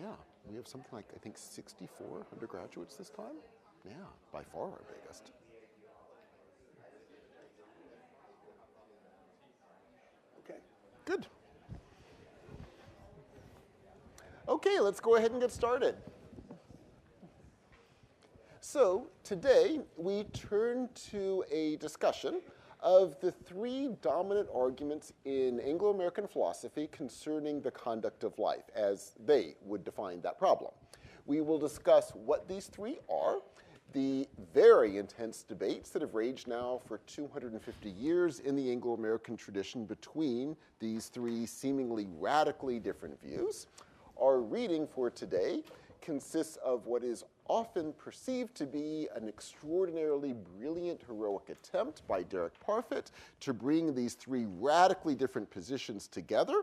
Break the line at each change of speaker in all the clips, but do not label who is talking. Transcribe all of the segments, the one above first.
Yeah, we have something like, I think, 64 undergraduates this time. Yeah, by far our biggest. Okay, good. Okay, let's go ahead and get started. So today we turn to a discussion of the three dominant arguments in Anglo-American philosophy concerning the conduct of life, as they would define that problem. We will discuss what these three are, the very intense debates that have raged now for 250 years in the Anglo-American tradition between these three seemingly radically different views. Our reading for today consists of what is often perceived to be an extraordinarily brilliant, heroic attempt by Derek Parfit to bring these three radically different positions together.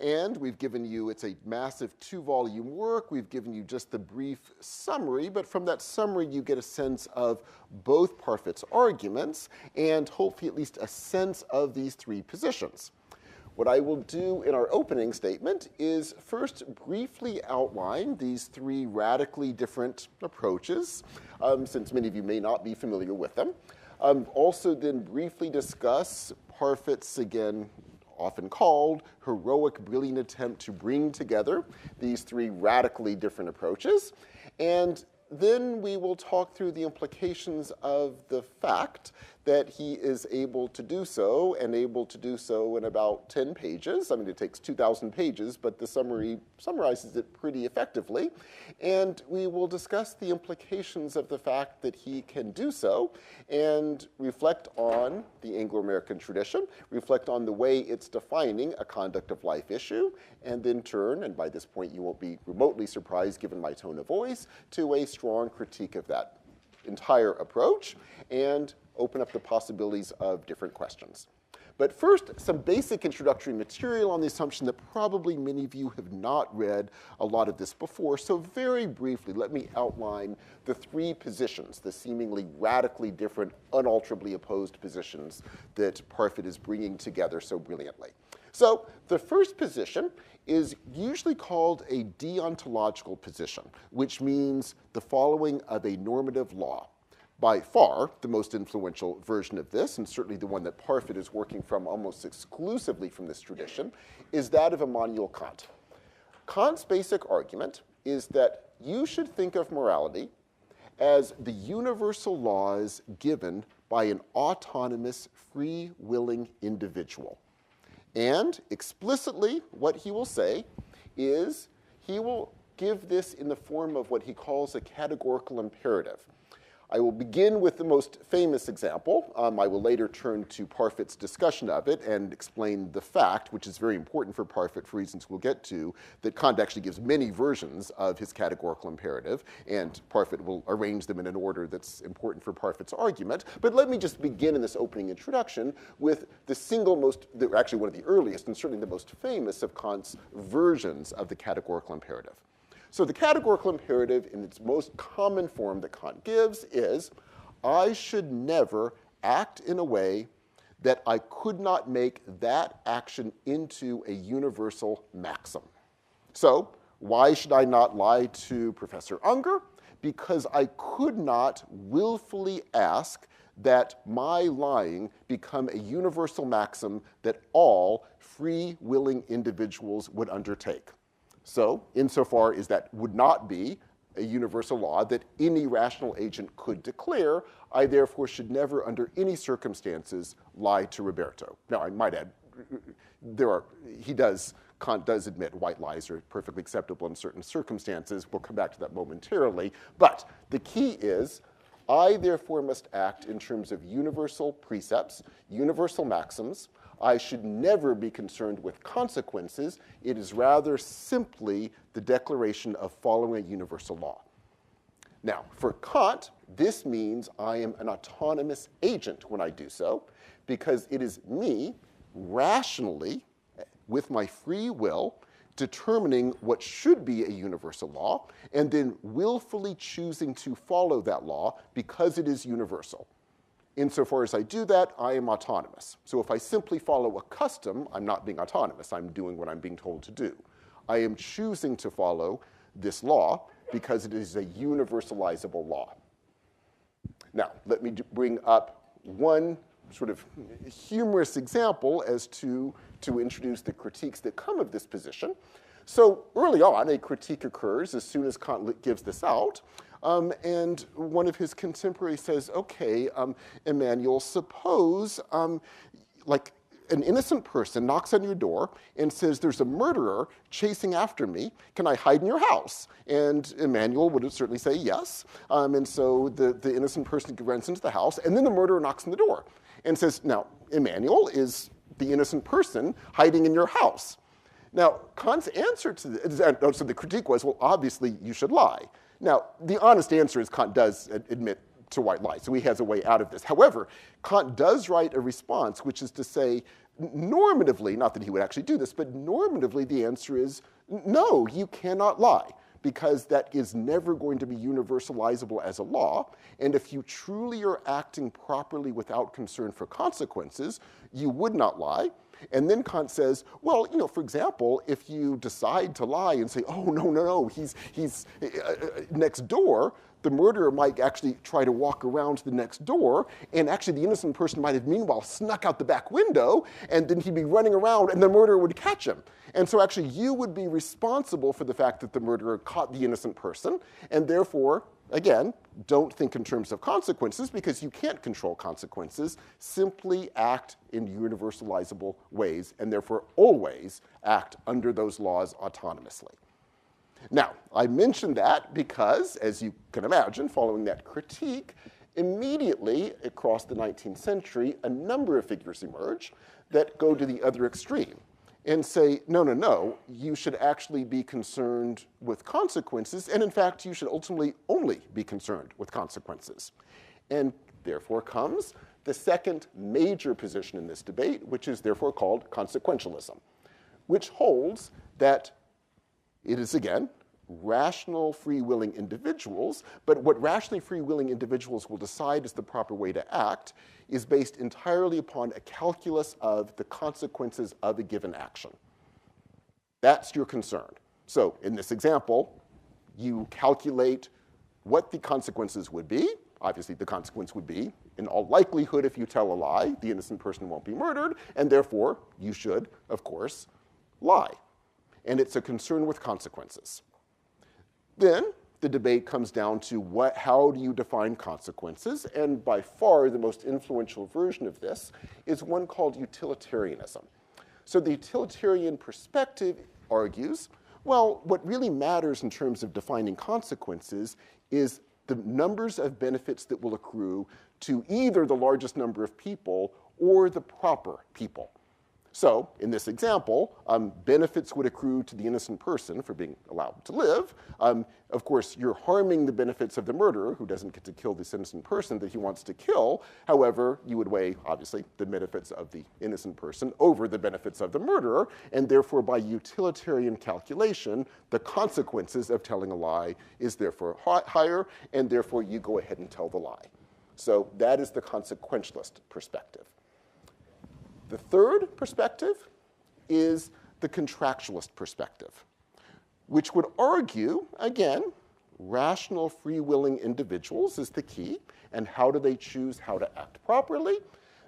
And we've given you, it's a massive 2-volume work. We've given you just the brief summary, but from that summary you get a sense of both Parfit's arguments and hopefully at least a sense of these three positions. What I will do in our opening statement is first briefly outline these three radically different approaches, since many of you may not be familiar with them. Also then briefly discuss Parfit's, again, often called heroic, brilliant attempt to bring together these three radically different approaches. And then we will talk through the implications of the fact that he is able to do so, and able to do so in about 10 pages. I mean, it takes 2,000 pages, but the summary summarizes it pretty effectively. And we will discuss the implications of the fact that he can do so, and reflect on the Anglo-American tradition, reflect on the way it's defining a conduct of life issue, and then turn, and by this point you won't be remotely surprised given my tone of voice, to a strong critique of that entire approach, and open up the possibilities of different questions. But first, some basic introductory material on the assumption that probably many of you have not read a lot of this before. So very briefly, let me outline the three positions, the seemingly radically different, unalterably opposed positions that Parfit is bringing together so brilliantly. So the first position is usually called a deontological position, which means the following of a normative law. By far, the most influential version of this, and certainly the one that Parfit is working from almost exclusively from this tradition, is that of Immanuel Kant. Kant's basic argument is that you should think of morality as the universal laws given by an autonomous, free-willing individual. And explicitly, what he will say is he will give this in the form of what he calls a categorical imperative. I will begin with the most famous example. I will later turn to Parfit's discussion of it and explain the fact, which is very important for Parfit for reasons we'll get to, that Kant actually gives many versions of his categorical imperative, and Parfit will arrange them in an order that's important for Parfit's argument. But let me just begin in this opening introduction with the single most, actually one of the earliest and certainly the most famous of Kant's versions of the categorical imperative. So the categorical imperative in its most common form that Kant gives is, I should never act in a way that I could not make that action into a universal maxim. So why should I not lie to Professor Unger? Because I could not willfully ask that my lying become a universal maxim that all free, willing individuals would undertake. So, insofar as that would not be a universal law that any rational agent could declare, I therefore should never, under any circumstances, lie to Roberto. Now, I might add, Kant does admit white lies are perfectly acceptable in certain circumstances. We'll come back to that momentarily. But the key is, I therefore must act in terms of universal precepts, universal maxims. I should never be concerned with consequences. It is rather simply the declaration of following a universal law. Now, for Kant, this means I am an autonomous agent when I do so, because it is me, rationally, with my free will, determining what should be a universal law, and then willfully choosing to follow that law because it is universal. Insofar as I do that, I am autonomous. So if I simply follow a custom, I'm not being autonomous. I'm doing what I'm being told to do. I am choosing to follow this law because it is a universalizable law. Now, let me bring up one sort of humorous example as to introduce the critiques that come of this position. So early on, a critique occurs as soon as Kant gives this out. And one of his contemporaries says, okay, Emmanuel, suppose like an innocent person knocks on your door and says, there's a murderer chasing after me. Can I hide in your house? And Emmanuel would certainly say yes. And so the innocent person runs into the house, and then the murderer knocks on the door and says, now, Emmanuel, is the innocent person hiding in your house? Now, Kant's answer to this, so the critique was, well, obviously you should lie. Now, the honest answer is Kant does admit to white lie, so he has a way out of this. However, Kant does write a response, which is to say, normatively, not that he would actually do this, but normatively the answer is no, you cannot lie, because that is never going to be universalizable as a law. And if you truly are acting properly without concern for consequences, you would not lie. And then Kant says, well, for example, if you decide to lie and say, oh, no, he's next door, the murderer might actually try to walk around to the next door, and actually the innocent person might have meanwhile snuck out the back window, and then he'd be running around, and the murderer would catch him. And so actually you would be responsible for the fact that the murderer caught the innocent person, and therefore, again, don't think in terms of consequences, because you can't control consequences. Simply act in universalizable ways, and therefore always act under those laws autonomously. Now, I mention that because, as you can imagine, following that critique, immediately across the 19th century, a number of figures emerge that go to the other extreme and say, no, you should actually be concerned with consequences, and in fact, you should ultimately only be concerned with consequences. And therefore comes the second major position in this debate, which is therefore called consequentialism, which holds that it is, again, rational, free-willing individuals, but what rationally free-willing individuals will decide is the proper way to act is based entirely upon a calculus of the consequences of a given action. That's your concern. So in this example, you calculate what the consequences would be. Obviously, the consequence would be, in all likelihood, if you tell a lie, the innocent person won't be murdered, and therefore, you should, of course, lie. And it's a concern with consequences. Then the debate comes down to how do you define consequences? And by far the most influential version of this is one called utilitarianism. So the utilitarian perspective argues, well, what really matters in terms of defining consequences is the numbers of benefits that will accrue to either the largest number of people or the proper people. So, in this example, benefits would accrue to the innocent person for being allowed to live. Of course, you're harming the benefits of the murderer, who doesn't get to kill this innocent person that he wants to kill. However, you would weigh, obviously, the benefits of the innocent person over the benefits of the murderer, and therefore, by utilitarian calculation, the consequences of telling a lie is therefore higher, and therefore, you go ahead and tell the lie. So that is the consequentialist perspective. The third perspective is the contractualist perspective, which would argue, again, rational, free-willing individuals is the key, and how do they choose how to act properly?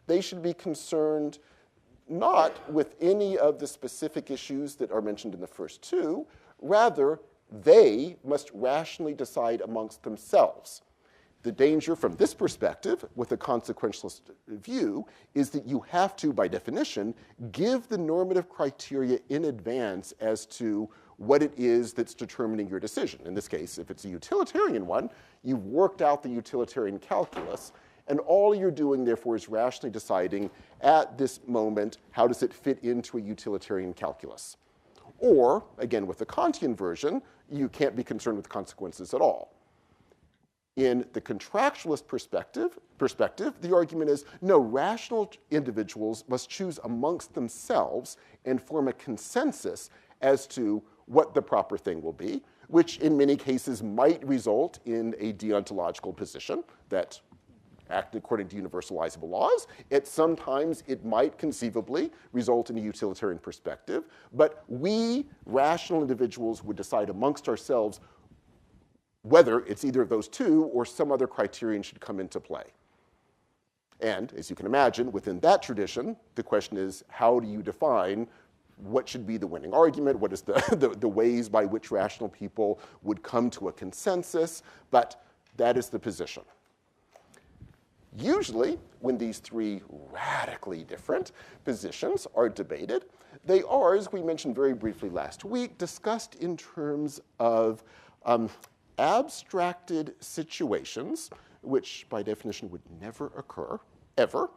They should be concerned not with any of the specific issues that are mentioned in the first two, rather, they must rationally decide amongst themselves. The danger from this perspective, with a consequentialist view, is that you have to, by definition, give the normative criteria in advance as to what it is that's determining your decision. In this case, if it's a utilitarian one, you've worked out the utilitarian calculus, and all you're doing, therefore, is rationally deciding at this moment, how does it fit into a utilitarian calculus? Or, again, with the Kantian version, you can't be concerned with consequences at all. In the contractualist perspective, the argument is, no, rational individuals must choose amongst themselves and form a consensus as to what the proper thing will be, which in many cases might result in a deontological position that acting according to universalizable laws. Sometimes it might conceivably result in a utilitarian perspective, but we, rational individuals, would decide amongst ourselves whether it's either of those two or some other criterion should come into play. And as you can imagine, within that tradition, the question is, how do you define what should be the winning argument? What is the ways by which rational people would come to a consensus? But that is the position. Usually, when these three radically different positions are debated, they are, as we mentioned very briefly last week, discussed in terms of abstracted situations, which by definition would never occur, ever,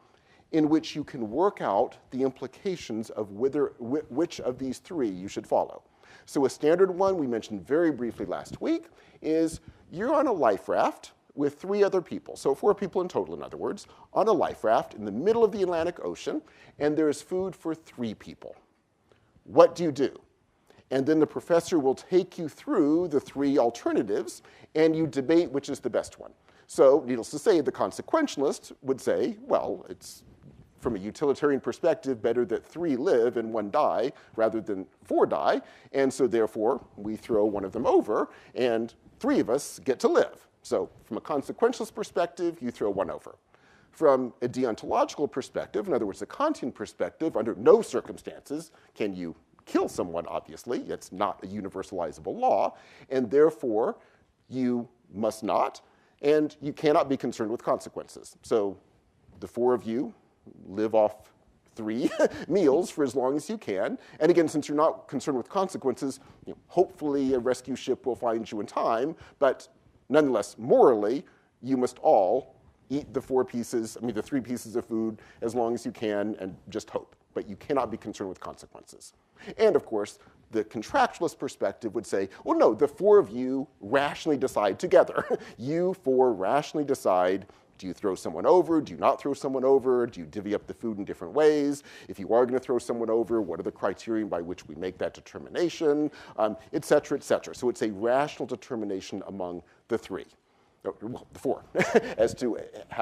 in which you can work out the implications of which of these three you should follow. So a standard one we mentioned very briefly last week is you're on a life raft with 3 other people, so 4 people in total, in other words, on a life raft in the middle of the Atlantic Ocean, and there's food for 3 people. What do you do? And then the professor will take you through the 3 alternatives, and you debate which is the best one. So, needless to say, the consequentialist would say, well, it's from a utilitarian perspective better that 3 live and 1 die rather than 4 die, and so therefore we throw one of them over, and 3 of us get to live. So from a consequentialist perspective, you throw 1 over. From a deontological perspective, in other words, a Kantian perspective, under no circumstances can you kill someone, obviously. It's not a universalizable law, and therefore you must not, and you cannot be concerned with consequences. So the 4 of you live off 3 meals for as long as you can. And again, since you're not concerned with consequences, hopefully a rescue ship will find you in time, but nonetheless, morally, you must all eat the 3 pieces of food as long as you can and just hope. But you cannot be concerned with consequences. And of course, the contractualist perspective would say, well, no, the 4 of you rationally decide together. You 4 rationally decide, do you throw someone over? Do you not throw someone over? Do you divvy up the food in different ways? If you are going to throw someone over, what are the criteria by which we make that determination, et cetera, et cetera. So it's a rational determination among the 3, well, the 4, as to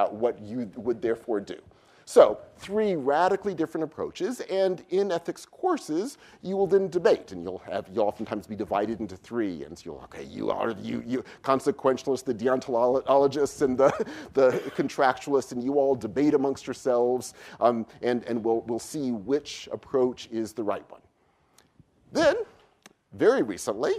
what you would therefore do. So 3 radically different approaches, and in ethics courses, you will then debate, and you'll oftentimes be divided into 3, and so you consequentialists, the deontologists, and the contractualists, and you all debate amongst yourselves, and we'll see which approach is the right one. Then, very recently,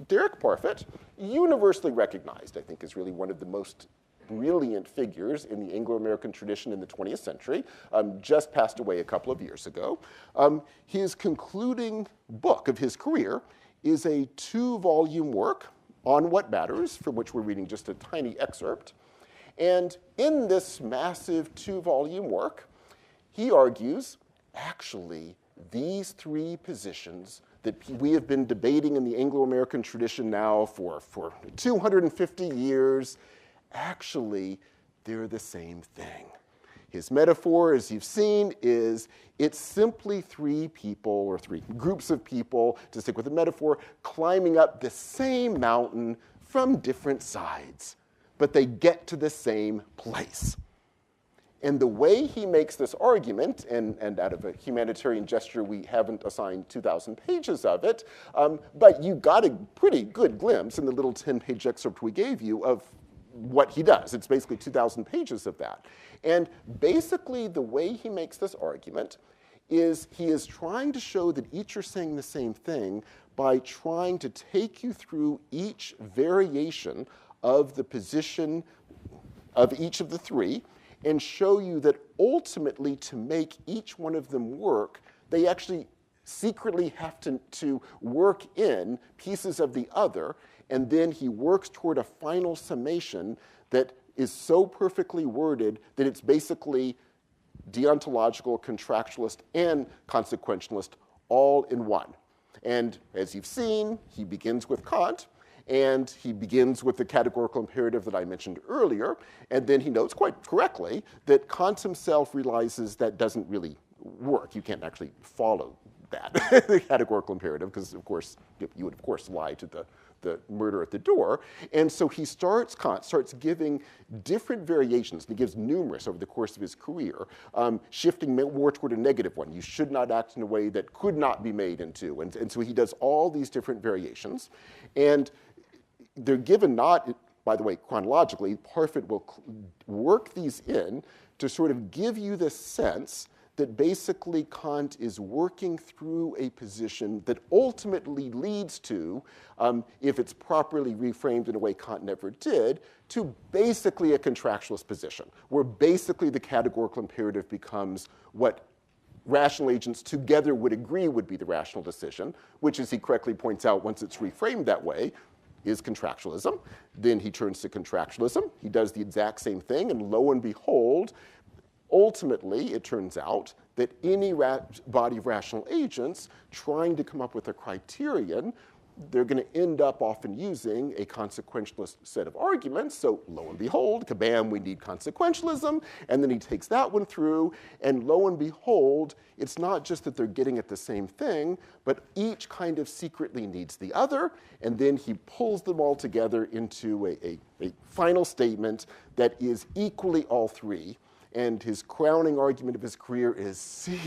Derek Parfit, universally recognized, I think, is really one of the most brilliant figures in the Anglo-American tradition in the 20th century, just passed away a couple of years ago. His concluding book of his career is a 2-volume work on what matters, from which we're reading just a tiny excerpt. And in this massive 2-volume work, he argues, actually, these 3 positions that we have been debating in the Anglo-American tradition now for 250 years, actually, they're the same thing. His metaphor, as you've seen, is it's simply 3 people or 3 groups of people, to stick with the metaphor, climbing up the same mountain from different sides, but they get to the same place. And the way he makes this argument, and out of a humanitarian gesture, we haven't assigned 2,000 pages of it, but you got a pretty good glimpse in the little 10-page excerpt we gave you of what he does. It's basically 2,000 pages of that. And basically, the way he makes this argument is he is trying to show that each are saying the same thing by trying to take you through each variation of the position of each of the 3 and show you that ultimately, to make each one of them work, they actually secretly have to work in pieces of the other, and then he works toward a final summation that is so perfectly worded that it's basically deontological, contractualist, and consequentialist all in one. And as you've seen, he begins with Kant, and he begins with the categorical imperative that I mentioned earlier, and then he notes quite correctly that Kant himself realizes that doesn't really work. You can't actually follow that, the categorical imperative, because of course, you would of course lie to the murder at the door. And so Kant starts giving different variations, and he gives numerous over the course of his career, shifting more toward a negative one. You should not act in a way that could not be made into. And so he does all these different variations. And they're given not, by the way, chronologically. Parfit will work these in to sort of give you the sense that basically Kant is working through a position that ultimately leads to, if it's properly reframed in a way Kant never did, to basically a contractualist position, where basically the categorical imperative becomes what rational agents together would agree would be the rational decision, which, as he correctly points out, once it's reframed that way, is contractualism. Then he turns to contractualism. He does the exact same thing, and lo and behold, ultimately, it turns out that any body of rational agents trying to come up with a criterion, they're going to end up often using a consequentialist set of arguments. So lo and behold, kabam, we need consequentialism. And then he takes that one through. And lo and behold, it's not just that they're getting at the same thing, but each kind of secretly needs the other. And then he pulls them all together into a final statement that is equally all three. And his crowning argument of his career is, see,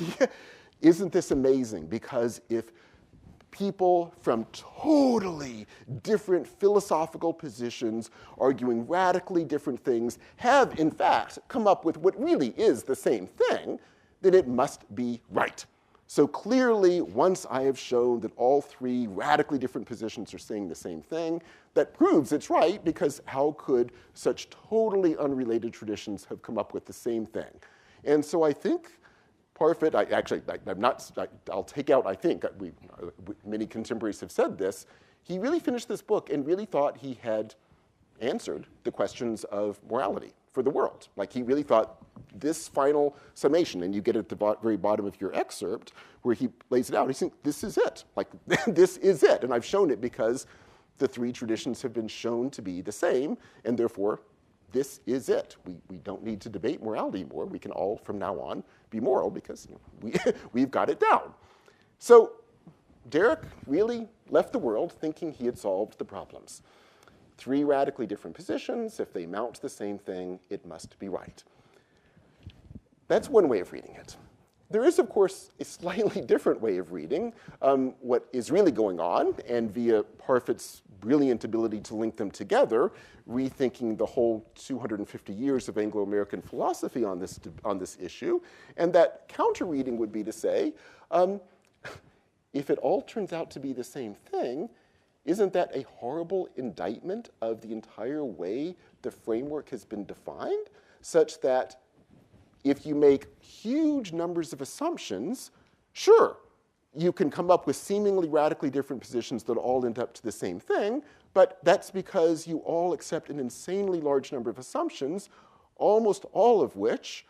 isn't this amazing? Because if people from totally different philosophical positions arguing radically different things have, in fact, come up with what really is the same thing, then it must be right. So clearly, once I have shown that all three radically different positions are saying the same thing, that proves it's right, because how could such totally unrelated traditions have come up with the same thing? And so I think Parfit, I'll take out, I think, many contemporaries have said this, he really finished this book and really thought he had answered the questions of morality for the world. Like, he really thought this final summation, and you get it at the very bottom of your excerpt, where he lays it out, he's saying, this is it. Like, this is it. And I've shown it because the three traditions have been shown to be the same, and therefore, this is it. We don't need to debate morality anymore. We can all, from now on, be moral because we've got it down. So Derek really left the world thinking he had solved the problems. Three radically different positions. If they amount to the same thing, it must be right. That's one way of reading it. There is, of course, a slightly different way of reading what is really going on, and via Parfit's brilliant ability to link them together, rethinking the whole 250 years of Anglo-American philosophy on this issue. And that counter-reading would be to say, if it all turns out to be the same thing, isn't that a horrible indictment of the entire way the framework has been defined, such that if you make huge numbers of assumptions, sure, you can come up with seemingly radically different positions that all end up to the same thing, but that's because you all accept an insanely large number of assumptions, almost all of which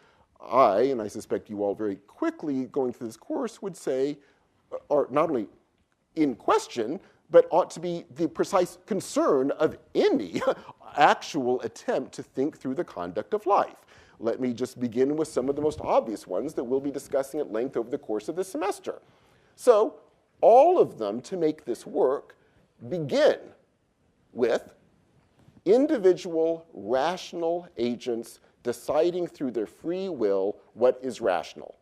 and I suspect you all very quickly going through this course would say are not only in question, but ought to be the precise concern of any actual attempt to think through the conduct of life. Let me just begin with some of the most obvious ones that we'll be discussing at length over the course of this semester. So all of them, to make this work, begin with individual rational agents deciding through their free will what is rational.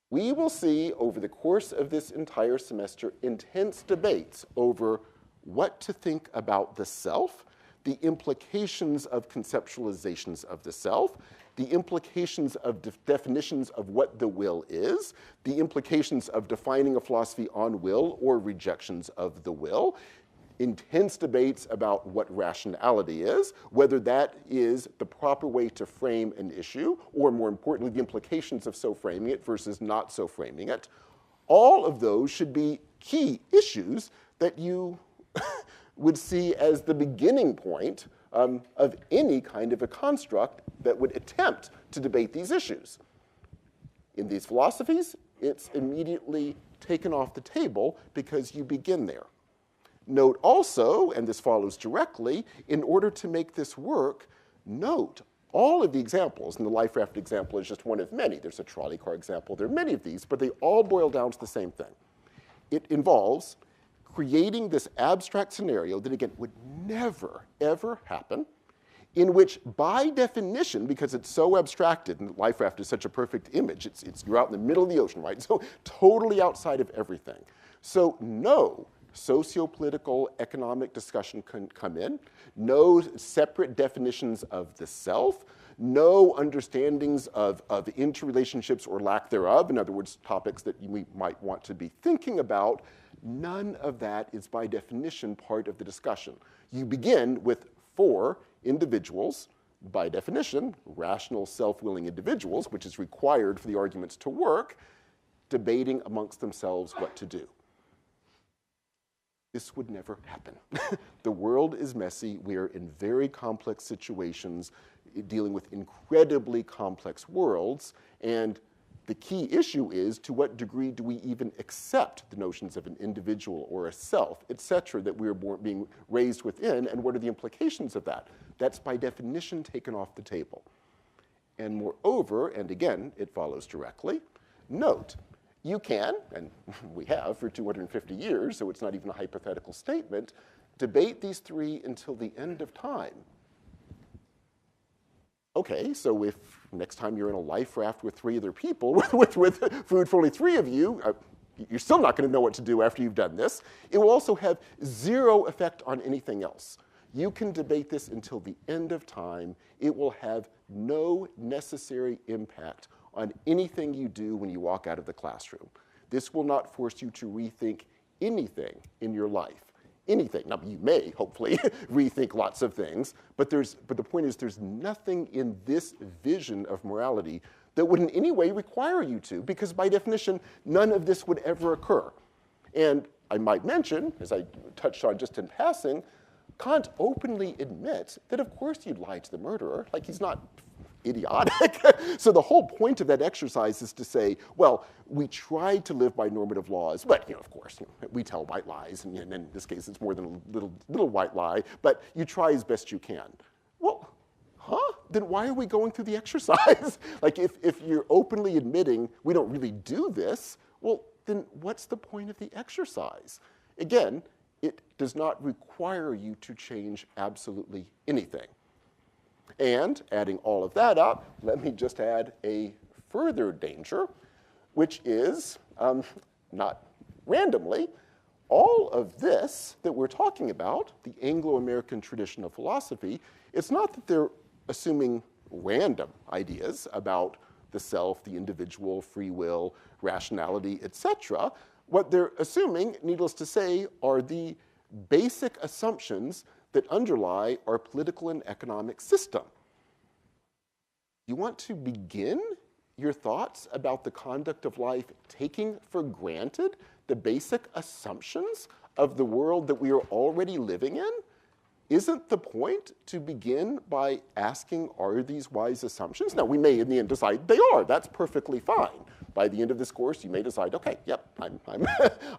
We will see over the course of this entire semester intense debates over what to think about the self, the implications of conceptualizations of the self, the implications of definitions of what the will is, the implications of defining a philosophy on will or rejections of the will, intense debates about what rationality is, whether that is the proper way to frame an issue, or more importantly, the implications of so framing it versus not so framing it. All of those should be key issues that you would see as the beginning point of any kind of a construct that would attempt to debate these issues. In these philosophies, it's immediately taken off the table because you begin there. Note also, and this follows directly, in order to make this work, note all of the examples, and the life raft example is just one of many. There's a trolley car example. There are many of these, but they all boil down to the same thing. It involves creating this abstract scenario that, again, would never, ever happen, in which, by definition, because it's so abstracted, and Life Raft is such a perfect image, you're out in the middle of the ocean, right? So totally outside of everything. So no socio-political, economic discussion can come in, no separate definitions of the self, no understandings of interrelationships or lack thereof, in other words, topics that we might want to be thinking about. None of that is by definition part of the discussion. You begin with 4 individuals, by definition, rational, self-willing individuals, which is required for the arguments to work, debating amongst themselves what to do. This would never happen. The world is messy. We are in very complex situations, dealing with incredibly complex worlds, and the key issue is, to what degree do we even accept the notions of an individual or a self, et cetera, that we're being raised within, and what are the implications of that? That's by definition taken off the table. And moreover, and again, it follows directly, note, you can, and we have for 250 years, so it's not even a hypothetical statement, debate these 3 until the end of time. Okay, so if next time you're in a life raft with 3 other people, with food for only 3 of you, you're still not going to know what to do after you've done this. It will also have 0 effect on anything else. You can debate this until the end of time. It will have no necessary impact on anything you do when you walk out of the classroom. This will not force you to rethink anything in your life. Anything. Now, you may, hopefully, rethink lots of things, but the point is there's nothing in this vision of morality that would in any way require you to, because by definition, none of this would ever occur. And I might mention, as I touched on just in passing, Kant openly admits that of course you'd lie to the murderer. Like, he's not idiotic. So the whole point of that exercise is to say, well, we try to live by normative laws, but of course, we tell white lies, and in this case, it's more than a little white lie, but you try as best you can. Well, then why are we going through the exercise? Like, if you're openly admitting we don't really do this, well, then what's the point of the exercise? Again, it does not require you to change absolutely anything. And adding all of that up, let me just add a further danger, which is, not randomly, all of this that we're talking about, the Anglo-American tradition of philosophy, it's not that they're assuming random ideas about the self, the individual, free will, rationality, etc. What they're assuming, needless to say, are the basic assumptions that underlie our political and economic system. You want to begin your thoughts about the conduct of life taking for granted the basic assumptions of the world that we are already living in? Isn't the point to begin by asking, are these wise assumptions? Now, we may in the end decide they are. That's perfectly fine. By the end of this course, you may decide, okay, yep,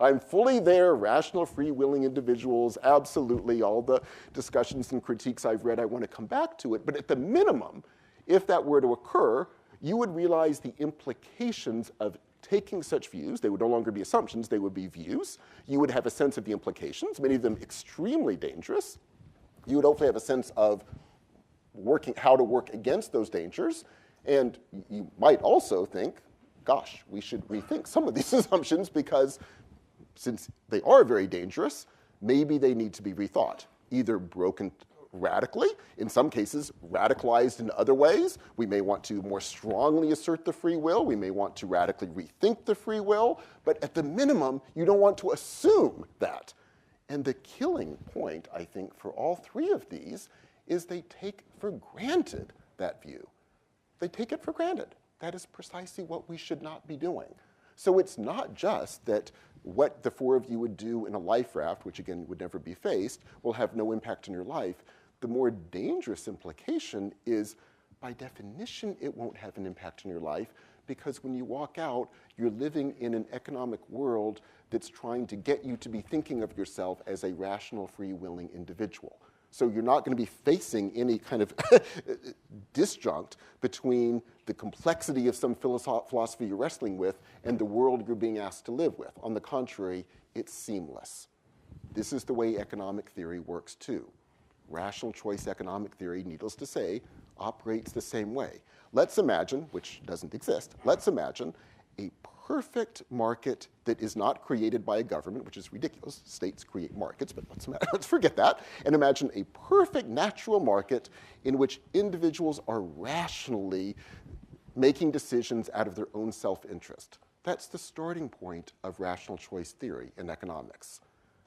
I'm fully there, rational, free-willing individuals, absolutely, all the discussions and critiques I've read, I want to come back to it. But at the minimum, if that were to occur, you would realize the implications of taking such views. They would no longer be assumptions, they would be views. You would have a sense of the implications, many of them extremely dangerous. You would hopefully have a sense of how to work against those dangers. And you might also think, gosh, we should rethink some of these assumptions because since they are very dangerous, maybe they need to be rethought, either broken radically, in some cases radicalized in other ways. We may want to more strongly assert the free will. We may want to radically rethink the free will. But at the minimum, you don't want to assume that. And the killing point, I think, for all 3 of these is they take for granted that view. They take it for granted. That is precisely what we should not be doing. So it's not just that what the 4 of you would do in a life raft, which again would never be faced, will have no impact on your life. The more dangerous implication is, by definition, it won't have an impact on your life because when you walk out, you're living in an economic world that's trying to get you to be thinking of yourself as a rational, free-willing individual. So you're not going to be facing any kind of disjunct between the complexity of some philosophy you're wrestling with and the world you're being asked to live with. On the contrary, it's seamless. this is the way economic theory works too. Rational choice economic theory, needless to say, operates the same way. Let's imagine, which doesn't exist, let's imagine a perfect market that is not created by a government, which is ridiculous. States create markets, but let's forget that, and imagine a perfect natural market in which individuals are rationally making decisions out of their own self-interest. That's the starting point of rational choice theory in economics.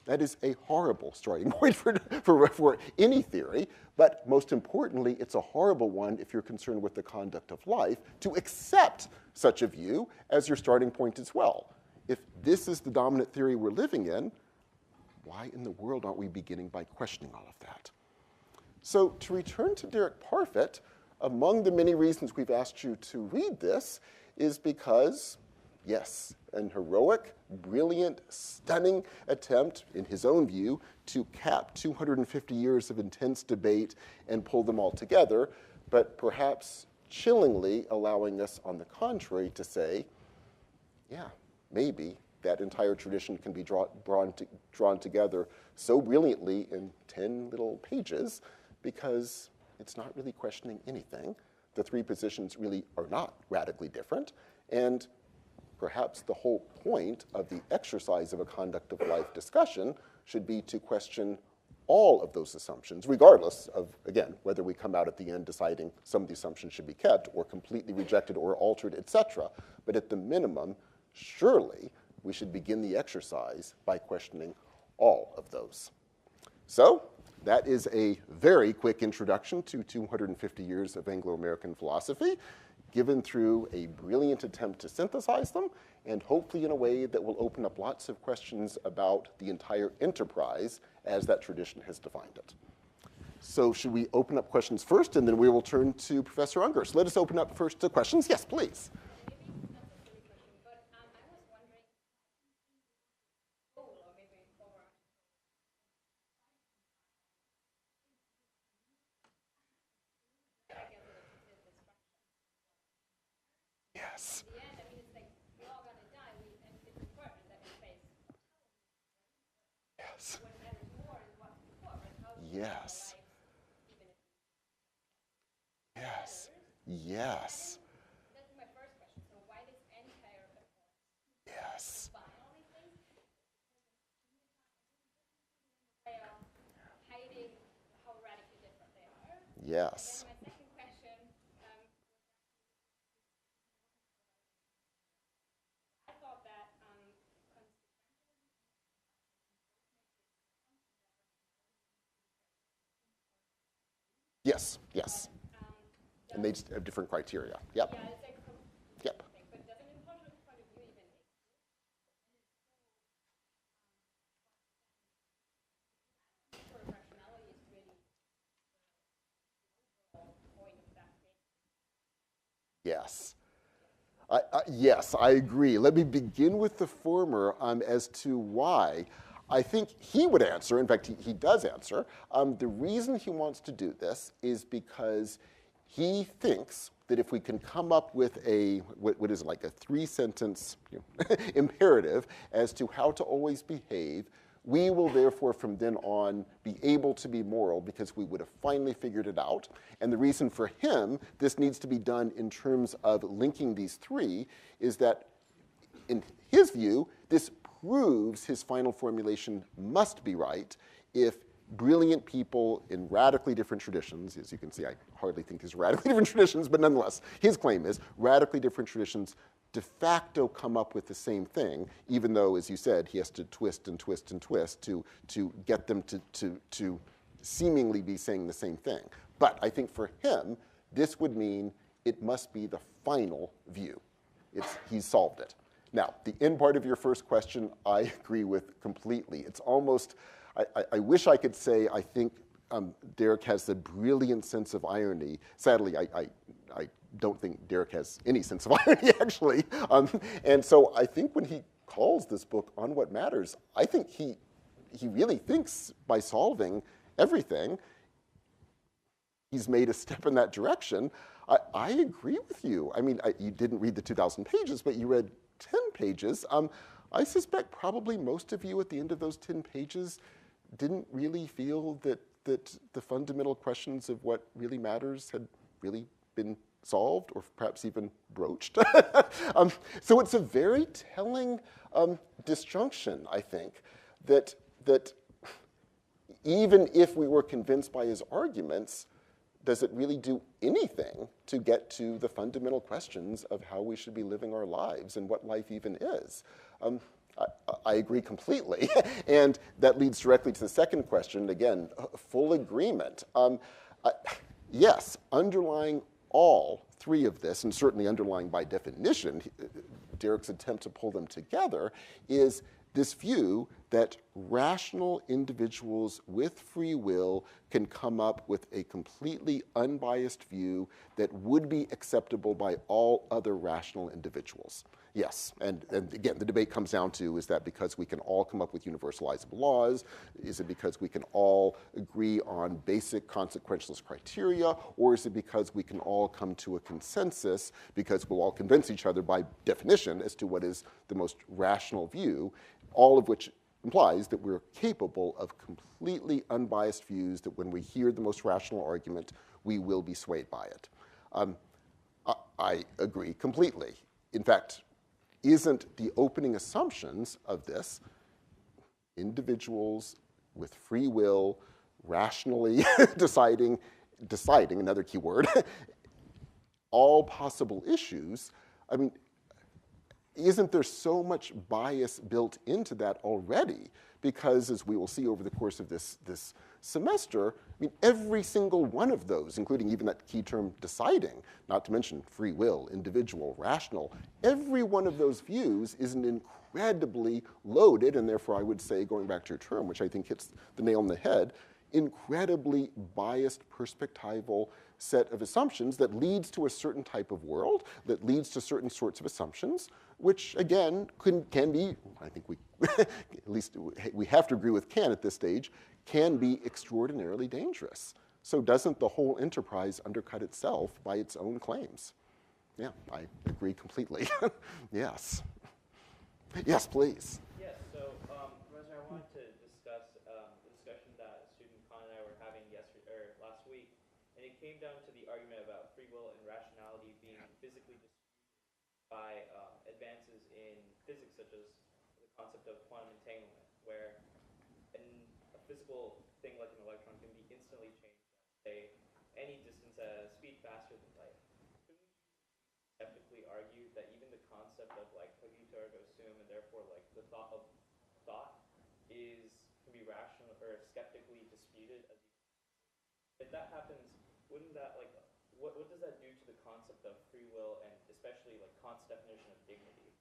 That is a horrible starting point for any theory, but most importantly, it's a horrible one if you're concerned with the conduct of life, to accept such a view as your starting point as well. If this is the dominant theory we're living in, why in the world aren't we beginning by questioning all of that? So to return to Derek Parfit, among the many reasons we've asked you to read this is because, yes, an heroic, brilliant, stunning attempt, in his own view, to cap 250 years of intense debate and pull them all together, but perhaps chillingly allowing us, on the contrary, to say, yeah, maybe that entire tradition can be drawn together so brilliantly in 10 little pages because it's not really questioning anything. The three positions really are not radically different, and perhaps the whole point of the exercise of a conduct of life discussion should be to question all of those assumptions, regardless of, again, whether we come out at the end deciding some of the assumptions should be kept or completely rejected or altered, etc. But at the minimum, surely we should begin the exercise by questioning all of those. So that is a very quick introduction to 250 years of Anglo-American philosophy, given through a brilliant attempt to synthesize them, and hopefully in a way that will open up lots of questions about the entire enterprise as that tradition has defined it. So should we open up questions first, and then we will turn to Professor Unger. So let us open up first to questions. Yes, please. Yes. Yes. Yes. Yes.
That's my first question. So why does empire
Yes.
hiding how radically different they are?
Yes.
And then my second question, I thought that
Yes. Yes. And they just have different criteria. Yep.
yeah, it's like
Yep.
thing, but does an impartial point of view even make sort of rationality is really the point of that thing?
Yes. Yes, I agree. Let me begin with the former as to why. I think he would answer, in fact, he does answer. The reason he wants to do this is because he thinks that if we can come up with a, what is it, like a three-sentence imperative as to how to always behave, we will therefore from then on be able to be moral because we would have finally figured it out. And the reason for him this needs to be done in terms of linking these three is that in his view, this proves his final formulation must be right if brilliant people in radically different traditions, as you can see, I hardly think these are radically different traditions, but nonetheless, his claim is radically different traditions de facto come up with the same thing, even though, as you said, he has to twist and twist and twist to get them to seemingly be saying the same thing. But I think for him, this would mean it must be the final view. He's solved it. Now, the end part of your first question, I agree with completely. It's almost, I wish I could say I think Derek has a brilliant sense of irony. Sadly, I don't think Derek has any sense of irony, actually. And so I think when he calls this book On What Matters, I think he really thinks by solving everything, he's made a step in that direction. I agree with you. I mean, you didn't read the 2,000 pages, but you read 10 pages. I suspect probably most of you at the end of those 10 pages didn't really feel that the fundamental questions of what really matters had really been solved or perhaps even broached. So it's a very telling disjunction, I think, that even if we were convinced by his arguments, does it really do anything to get to the fundamental questions of how we should be living our lives and what life even is? I agree completely. And that leads directly to the second question. Again, full agreement. Yes, underlying all three of this, and certainly underlying by definition, Derek's attempt to pull them together, is this view that rational individuals with free will can come up with a completely unbiased view that would be acceptable by all other rational individuals. Yes, and again, the debate comes down to, is that because we can all come up with universalizable laws? Is it because we can all agree on basic consequentialist criteria? Or is it because we can all come to a consensus because we'll all convince each other by definition as to what is the most rational view, all of which implies that we're capable of completely unbiased views, that when we hear the most rational argument, we will be swayed by it. I agree completely. In fact, isn't the opening assumptions of this individuals with free will, rationally deciding, another key word, all possible issues? I mean, isn't there so much bias built into that already? Because as we will see over the course of this semester, I mean, every single one of those, including even that key term deciding, not to mention free will, individual, rational, every one of those views is an incredibly loaded, and therefore I would say, going back to your term, which I think hits the nail on the head, incredibly biased perspectival set of assumptions that leads to a certain type of world, that leads to certain sorts of assumptions, which again can be, I think we, at least we have to agree with Kant at this stage, can be extraordinarily dangerous. So doesn't the whole enterprise undercut itself by its own claims? Yeah, I agree completely. Yes. Yes, please.
Yes, so Professor, I wanted to discuss the discussion that student Khan and I were having last week, and it came down to the argument about free will and rationality being physically disputed by advances in physics, such as the concept of quantum entanglement, where a physical thing like an electron can be instantly changed at, say, any distance at a speed faster than light. Couldn't we skeptically argue that even the concept of like cogito ergo sum, and therefore like the thought of thought, can be rational or skeptically disputed? If that happens, wouldn't that like what does that do to the concept of free will, and especially like Kant's definition of dignity,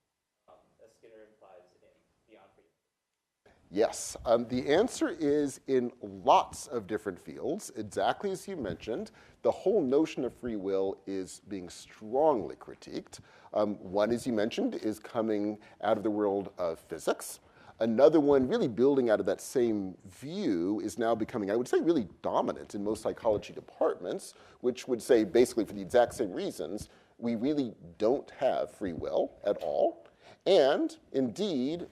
as Skinner implies in Beyond Freedom?
Yes, the answer is in lots of different fields. Exactly as you mentioned, the whole notion of free will is being strongly critiqued. One, as you mentioned, is coming out of the world of physics. Another one, really building out of that same view, is now becoming, I would say, really dominant in most psychology departments, which would say, basically for the exact same reasons, we really don't have free will at all. And indeed,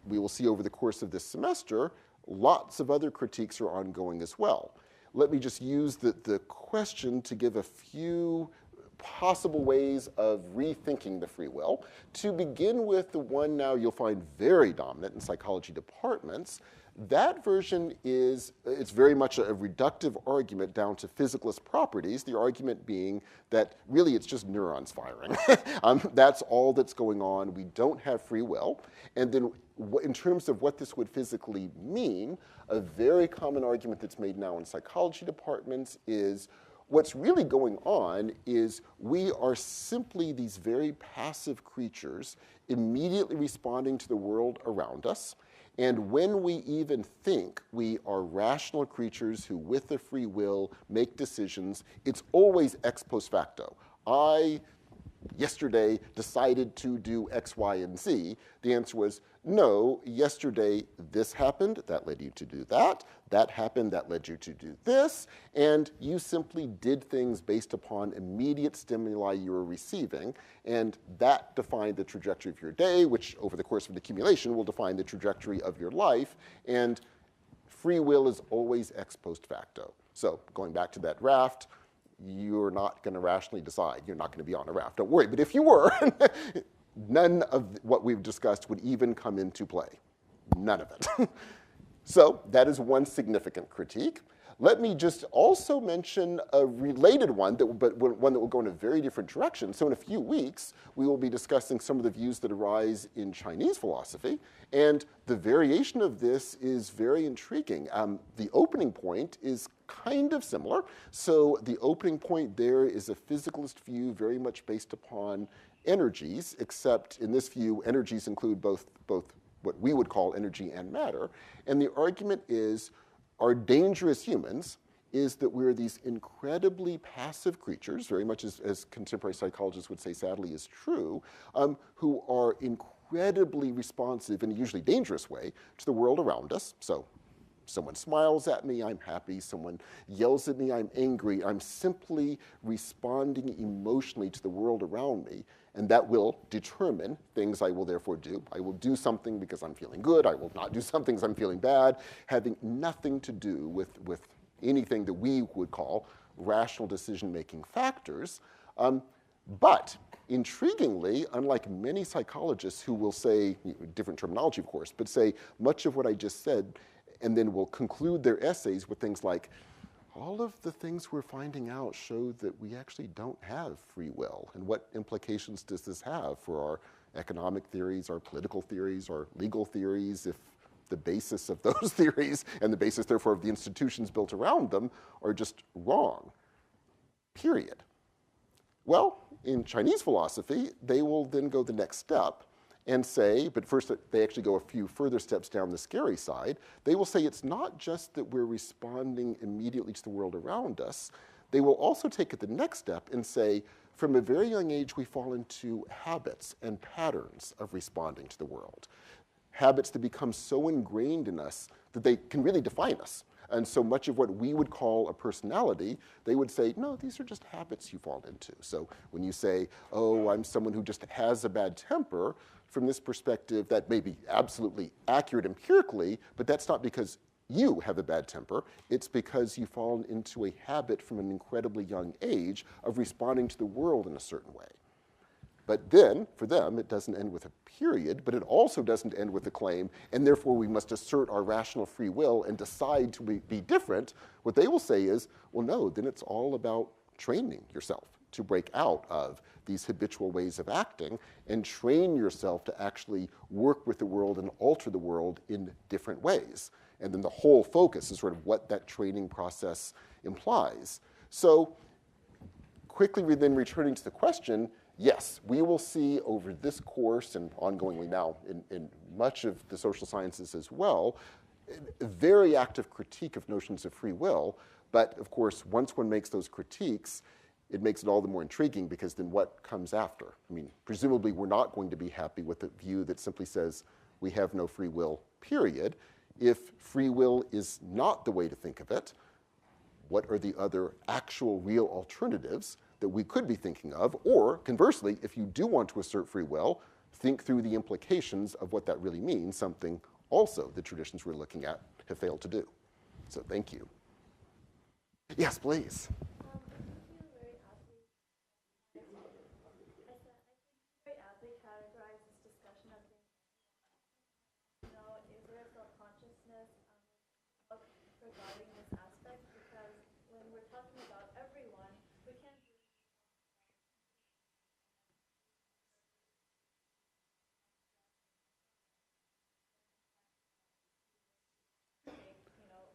we will see over the course of this semester, lots of other critiques are ongoing as well. Let me just use the question to give a few possible ways of rethinking the free will. To begin with, the one now you'll find very dominant in psychology departments, that version it's very much a reductive argument down to physicalist properties, the argument being that really it's just neurons firing. That's all that's going on. We don't have free will. And then in terms of what this would physically mean, a very common argument that's made now in psychology departments is what's really going on is we are simply these very passive creatures immediately responding to the world around us. And when we even think we are rational creatures who, with a free will, make decisions, it's always ex post facto. I, yesterday, decided to do X, Y, and Z. The answer was, no, yesterday this happened, that led you to do that. That happened, that led you to do this. And you simply did things based upon immediate stimuli you were receiving. And that defined the trajectory of your day, which over the course of an accumulation will define the trajectory of your life. And free will is always ex post facto. So going back to that raft, you're not going to rationally decide. You're not going to be on a raft. Don't worry. But if you were, none of what we've discussed would even come into play. None of it. So that is one significant critique. Let me just also mention a related one, but one that will go in a very different direction. So in a few weeks, we will be discussing some of the views that arise in Chinese philosophy. And the variation of this is very intriguing. The opening point is kind of similar. So the opening point there is a physicalist view very much based upon energies, except in this view, energies include both what we would call energy and matter. And the argument is, our dangerous humans is that we're these incredibly passive creatures, very much as contemporary psychologists would say sadly is true, who are incredibly responsive in a usually dangerous way to the world around us. So someone smiles at me, I'm happy. Someone yells at me, I'm angry. I'm simply responding emotionally to the world around me. And that will determine things I will therefore do. I will do something because I'm feeling good. I will not do something because I'm feeling bad, having nothing to do with anything that we would call rational decision-making factors. But intriguingly, unlike many psychologists who will say, different terminology of course, but say much of what I just said, and then will conclude their essays with things like, all of the things we're finding out show that we actually don't have free will. And what implications does this have for our economic theories, our political theories, our legal theories, if the basis of those theories and the basis, therefore, of the institutions built around them are just wrong, period. Well, in Chinese philosophy, they will then go the next step and say, but first they actually go a few further steps down the scary side. They will say it's not just that we're responding immediately to the world around us. They will also take it the next step and say, from a very young age, we fall into habits and patterns of responding to the world. Habits that become so ingrained in us that they can really define us. And so much of what we would call a personality, they would say, no, these are just habits you fall into. So when you say, oh, I'm someone who just has a bad temper, from this perspective, that may be absolutely accurate empirically, but that's not because you have a bad temper. It's because you've fallen into a habit from an incredibly young age of responding to the world in a certain way. But then, for them, it doesn't end with a period, but it also doesn't end with a claim, and therefore we must assert our rational free will and decide to be different. What they will say is, well, no, then it's all about training yourself to break out of these habitual ways of acting and train yourself to actually work with the world and alter the world in different ways. And then the whole focus is sort of what that training process implies. So quickly then returning to the question, yes, we will see over this course and ongoingly now in much of the social sciences as well, a very active critique of notions of free will. But of course, once one makes those critiques, it makes it all the more intriguing because then what comes after? I mean, presumably we're not going to be happy with a view that simply says we have no free will, period. If free will is not the way to think of it, what are the other actual real alternatives that we could be thinking of? Or conversely, if you do want to assert free will, think through the implications of what that really means, something also the traditions we're looking at have failed to do. So thank you. Yes, please.
Very aptly categorize this discussion as being, is there a self-consciousness regarding this aspect? Because when we're talking about everyone, we can't take,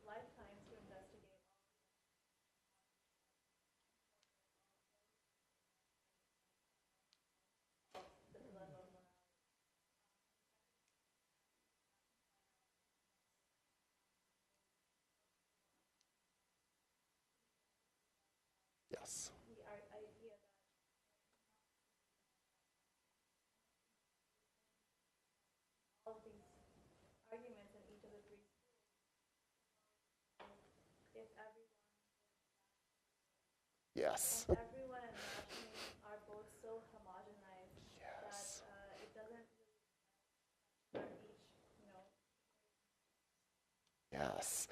lifetimes to investigate the dilemma of morality.
Yes.
The idea that all of these arguments in each of the three schools, if everyone
Yes.
and everyone and rationing are both so homogenized
Yes.
that it doesn't really each,
Yes,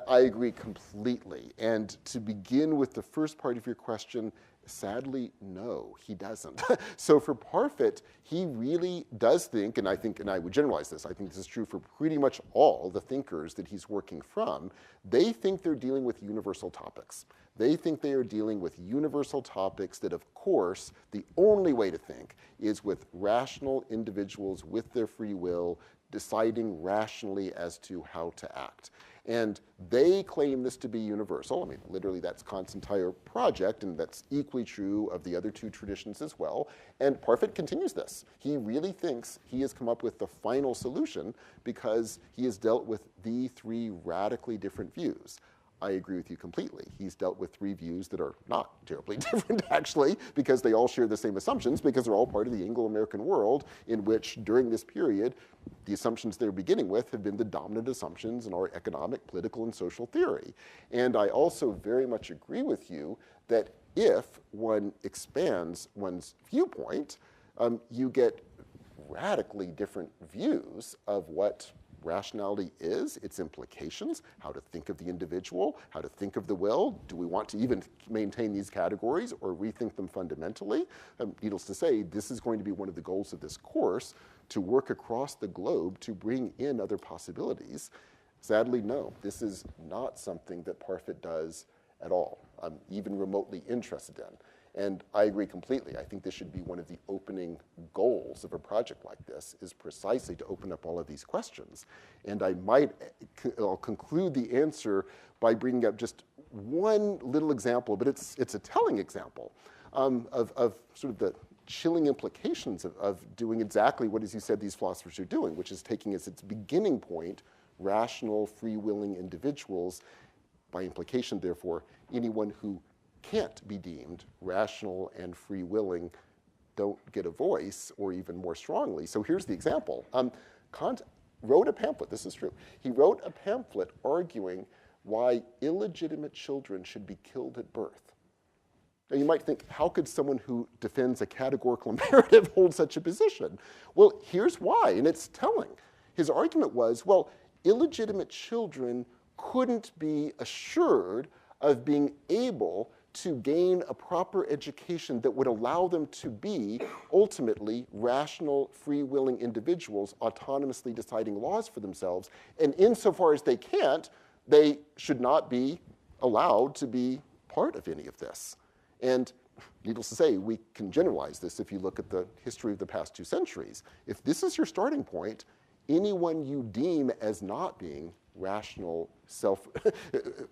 I agree completely. And to begin with the first part of your question, sadly, no, he doesn't. So for Parfit, he really does think, and I would generalize this, I think this is true for pretty much all the thinkers that he's working from, they think they're dealing with universal topics. They think they are dealing with universal topics that, of course, the only way to think is with rational individuals with their free will deciding rationally as to how to act. And they claim this to be universal. I mean, literally, that's Kant's entire project, and that's equally true of the other two traditions as well. And Parfit continues this. He really thinks he has come up with the final solution because he has dealt with the three radically different views. I agree with you completely. He's dealt with three views that are not terribly different, actually, because they all share the same assumptions, because they're all part of the Anglo-American world in which, during this period, the assumptions they're beginning with have been the dominant assumptions in our economic, political, and social theory. And I also very much agree with you that if one expands one's viewpoint, you get radically different views of what rationality is, its implications, how to think of the individual, how to think of the will. Do we want to even maintain these categories or rethink them fundamentally? Needless to say, this is going to be one of the goals of this course, to work across the globe to bring in other possibilities. Sadly, no, this is not something that Parfit does at all. I'm even remotely interested in. And I agree completely. I think this should be one of the opening goals of a project like this, is precisely to open up all of these questions. And I'll conclude the answer by bringing up just one little example, but it's a telling example of sort of the chilling implications of doing exactly what, as you said, these philosophers are doing, which is taking as its beginning point rational, free-willing individuals. By implication, therefore, anyone who can't be deemed rational and free-willing don't get a voice, or even more strongly. So here's the example. Kant wrote a pamphlet, this is true. He wrote a pamphlet arguing why illegitimate children should be killed at birth. Now you might think, how could someone who defends a categorical imperative hold such a position? Well, here's why, and it's telling. His argument was, well, illegitimate children couldn't be assured of being able to gain a proper education that would allow them to be ultimately rational, free-willing individuals autonomously deciding laws for themselves. And insofar as they can't, they should not be allowed to be part of any of this. And needless to say, we can generalize this if you look at the history of the past 2 centuries. If this is your starting point, anyone you deem as not being rational,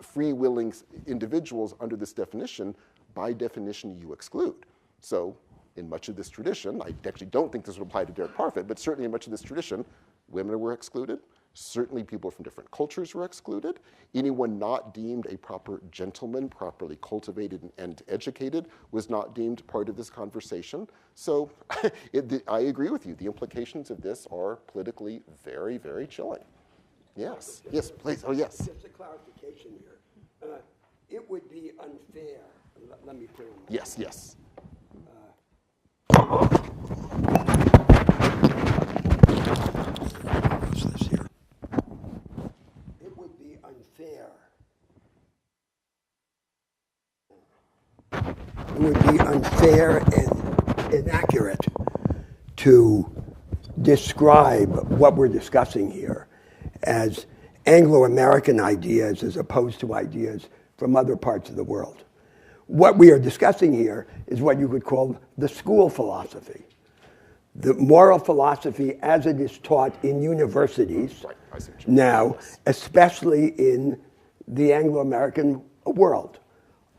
free-willing individuals under this definition, by definition, you exclude. So in much of this tradition, I actually don't think this would apply to Derek Parfit, but certainly in much of this tradition, women were excluded. Certainly people from different cultures were excluded. Anyone not deemed a proper gentleman, properly cultivated and educated, was not deemed part of this conversation. So I agree with you. The implications of this are politically very, very chilling. Yes, yes, please, oh yes.
Just a clarification here. It would be unfair, let me put it in.
Yes, yes.
What's this here? It would be unfair. It would be unfair and inaccurate to describe what we're discussing here as Anglo-American ideas as opposed to ideas from other parts of the world. What we are discussing here is what you could call the school philosophy, the moral philosophy as it is taught in universities now, especially in the Anglo-American world.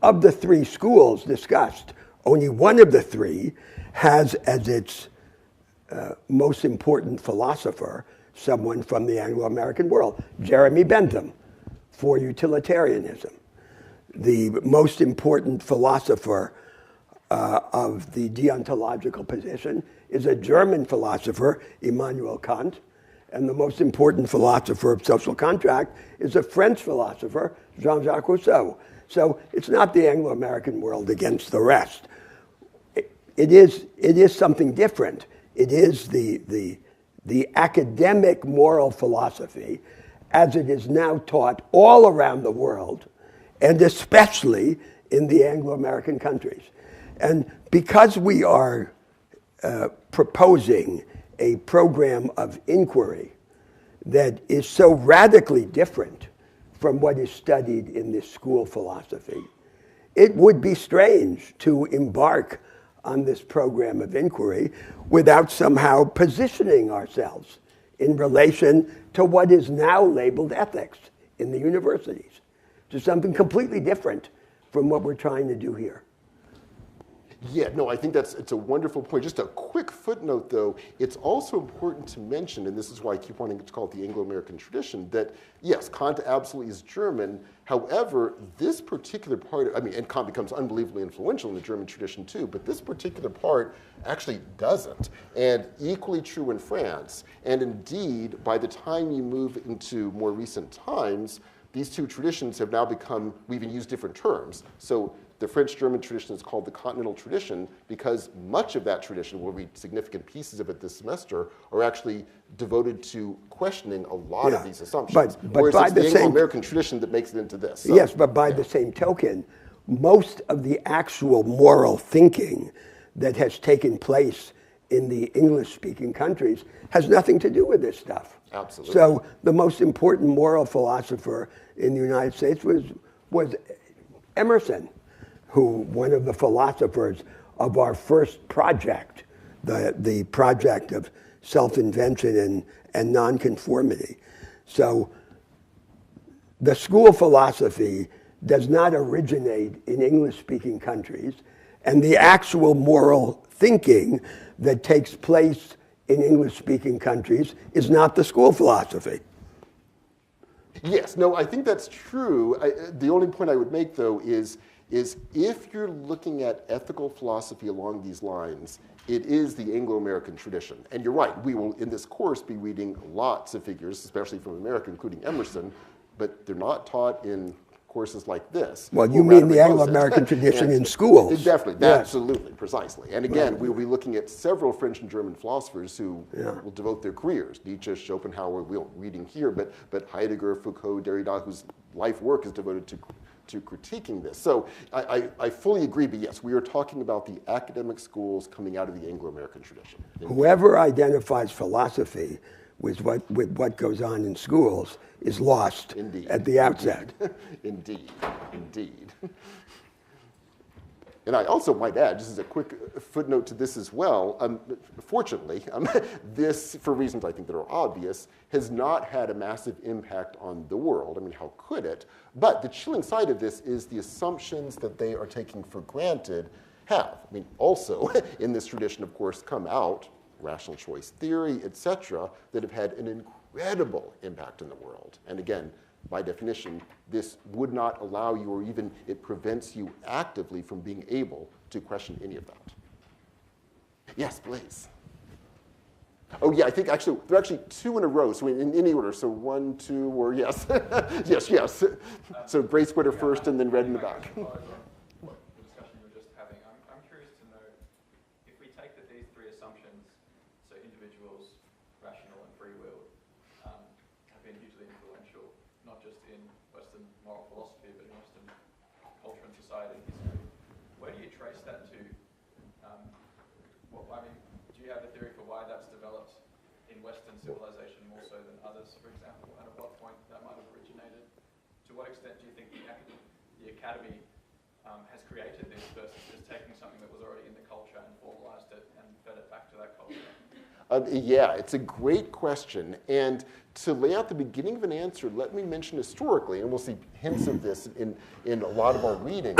Of the 3 schools discussed, only one of the 3 has as its most important philosopher someone from the Anglo-American world, Jeremy Bentham, for utilitarianism. The most important philosopher of the deontological position is a German philosopher, Immanuel Kant, and the most important philosopher of social contract is a French philosopher, Jean-Jacques Rousseau. So it's not the Anglo-American world against the rest. It is something different. It is the academic moral philosophy as it is now taught all around the world, and especially in the Anglo-American countries. And because we are proposing a program of inquiry that is so radically different from what is studied in this school philosophy, it would be strange to embark on this program of inquiry without somehow positioning ourselves in relation to what is now labeled ethics in the universities, to something completely different from what we're trying to do here.
Yeah, no, I think it's a wonderful point. Just a quick footnote, though, it's also important to mention, and this is why I keep wanting to call it the Anglo-American tradition, that yes, Kant absolutely is German. However, this particular part, and Kant becomes unbelievably influential in the German tradition too, but this particular part actually doesn't. And equally true in France. And indeed, by the time you move into more recent times, these two traditions have now become, we even use different terms. So the French-German tradition is called the continental tradition because much of that tradition, we'll read significant pieces of it this semester, are actually devoted to questioning a lot of these assumptions.
But
whereas
by
it's
the
the
same,
Anglo-American tradition that makes it into this. So,
yes, but by the same token, most of the actual moral thinking that has taken place in the English-speaking countries has nothing to do with this stuff.
Absolutely.
So the most important moral philosopher in the United States was Emerson, who one of the philosophers of our first project, the project of self-invention and nonconformity. So the school philosophy does not originate in English-speaking countries, and the actual moral thinking that takes place in English-speaking countries is not the school philosophy.
Yes, no, I think that's true. The only point I would make, though, is if you're looking at ethical philosophy along these lines, it is the Anglo-American tradition. And you're right, we will, in this course, be reading lots of figures, especially from America, including Emerson, but they're not taught in courses like this.
Well, you mean the Anglo-American tradition in schools.
Definitely,
yes.
Absolutely, precisely. And again, we will be looking at several French and German philosophers who will devote their careers. Nietzsche, Schopenhauer, we won't reading here, but Heidegger, Foucault, Derrida, whose life work is devoted to critiquing this. So I fully agree, but yes, we are talking about the academic schools coming out of the Anglo-American tradition.
Whoever identifies philosophy with what goes on in schools is lost at the outset.
Indeed. And I also might add, just as a quick footnote to this as well, fortunately, this, for reasons I think that are obvious, has not had a massive impact on the world. I mean, how could it? But the chilling side of this is the assumptions that they are taking for granted have. I mean, also, in this tradition, of course, come out rational choice theory, etc., that have had an incredible impact in the world. And again, by definition, this would not allow you, or even it prevents you actively from being able to question any of that. Yes, please. Oh yeah, I think actually, there are actually two in a row, so in any order. So 1, 2, or yes. yes. So Gray Sweater first and then red in the back.
What the discussion you were just having, I'm curious to know if we take that these three assumptions, so individuals, rational and free will, have been hugely influential, not just in Western moral philosophy, but in Western culture and society and history. Where do you trace that to? Do you have a theory for why that's developed in Western civilization more so than others, for example, and at what point that might have originated? To what extent do you think the academy has created this versus just taking something that was already in the culture and formalized it and fed it back to that culture?
Yeah, it's a great question. And to lay out the beginning of an answer, let me mention historically, and we'll see hints of this in a lot of our reading.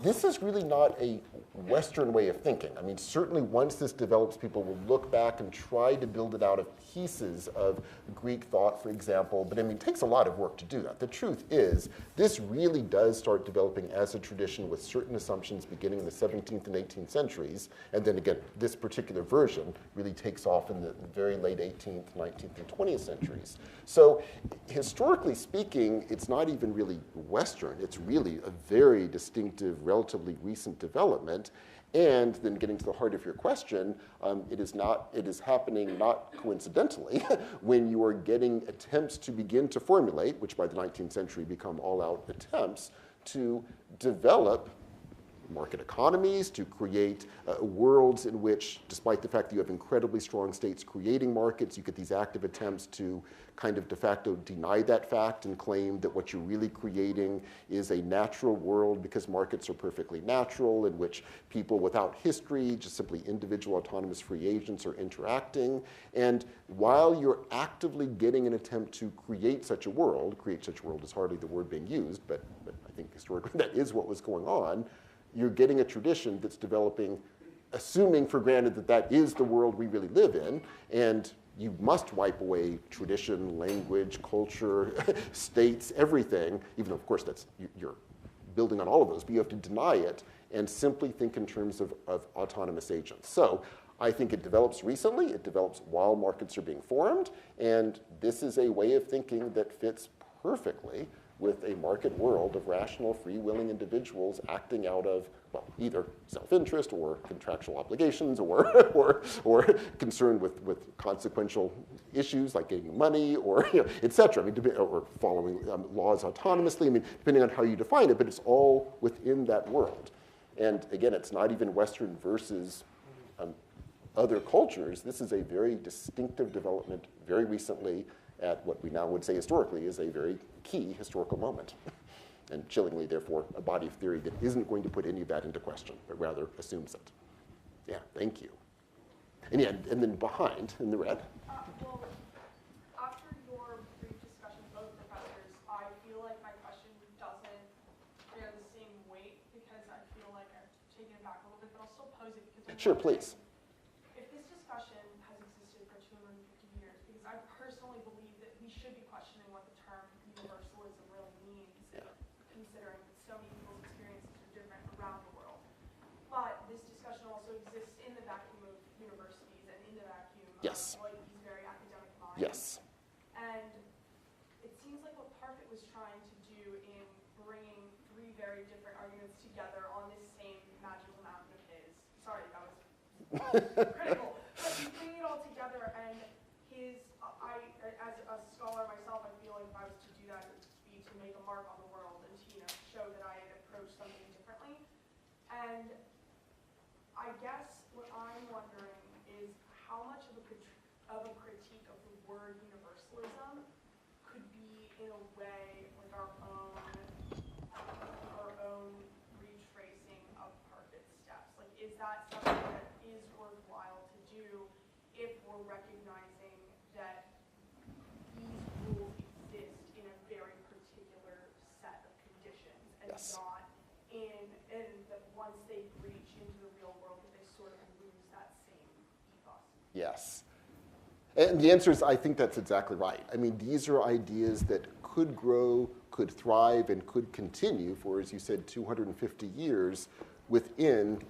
This is really not a Western way of thinking. I mean, certainly once this develops, people will look back and try to build it out of pieces of Greek thought, for example. But I mean, it takes a lot of work to do that. The truth is, this really does start developing as a tradition with certain assumptions beginning in the 17th and 18th centuries. And then again, this particular version really takes off in the very late 18th, 19th, and 20th centuries. So historically speaking, it's not even really Western. It's really a very distinctive, relatively recent development. development. And then getting to the heart of your question, it is happening not coincidentally when you are getting attempts to begin to formulate, which by the 19th century become all-out attempts to develop market economies, to create worlds in which, despite the fact that you have incredibly strong states creating markets, you get these active attempts to kind of de facto deny that fact and claim that what you're really creating is a natural world because markets are perfectly natural, in which people without history, just simply individual autonomous free agents are interacting. And while you're actively getting an attempt to create such a world is hardly the word being used, but I think historically that is what was going on, you're getting a tradition that's developing, assuming for granted that that is the world we really live in, and you must wipe away tradition, language, culture, states, everything, even though, of course, you're building on all of those, but you have to deny it and simply think in terms of autonomous agents. So I think it develops recently, it develops while markets are being formed, and this is a way of thinking that fits perfectly with a market world of rational, free-willing individuals acting out of, well, either self-interest or contractual obligations or concern with consequential issues like getting money or, et cetera, or following laws autonomously, depending on how you define it, but it's all within that world. And again, it's not even Western versus other cultures. This is a very distinctive development very recently at what we now would say historically is a very key historical moment. And chillingly, therefore, a body of theory that isn't going to put any of that into question, but rather assumes it. Yeah, thank you. And yeah, and then behind, in the red.
Well, after your brief discussion with both professors, I feel like my question doesn't bear the same weight because I feel like I've taken it back a little bit, but I'll still pose it because
Sure, please.
If this discussion has existed for 250 years, because I personally believe that we should be questioning what the term universalism really means, considering that so many people's experiences are different around the world. But this discussion also exists in the vacuum of universities and in the vacuum
Yes.
of like these very academic minds.
Yes.
And it seems like what Parfit was trying to do in bringing three very different arguments together on this same magical mountain of his. Sorry, that was critical. But he's bringing it all together, and as a scholar myself, I feel like if I was to do that, it would be to make a mark on the world and to show that I had approached something differently. And I guess what I'm wondering is how much of a critique of the word universalism could be, in a way, like our own retracing of Parfit's steps. Like, is that something that is worthwhile to do if we're recognizing that these rules exist in a very particular set of conditions and
Yes.
not and that once they breach into the real world that they sort of lose that same ethos?
Yes. And the answer is, I think that's exactly right. I mean, these are ideas that could grow, could thrive, and could continue for, as you said, 250 years within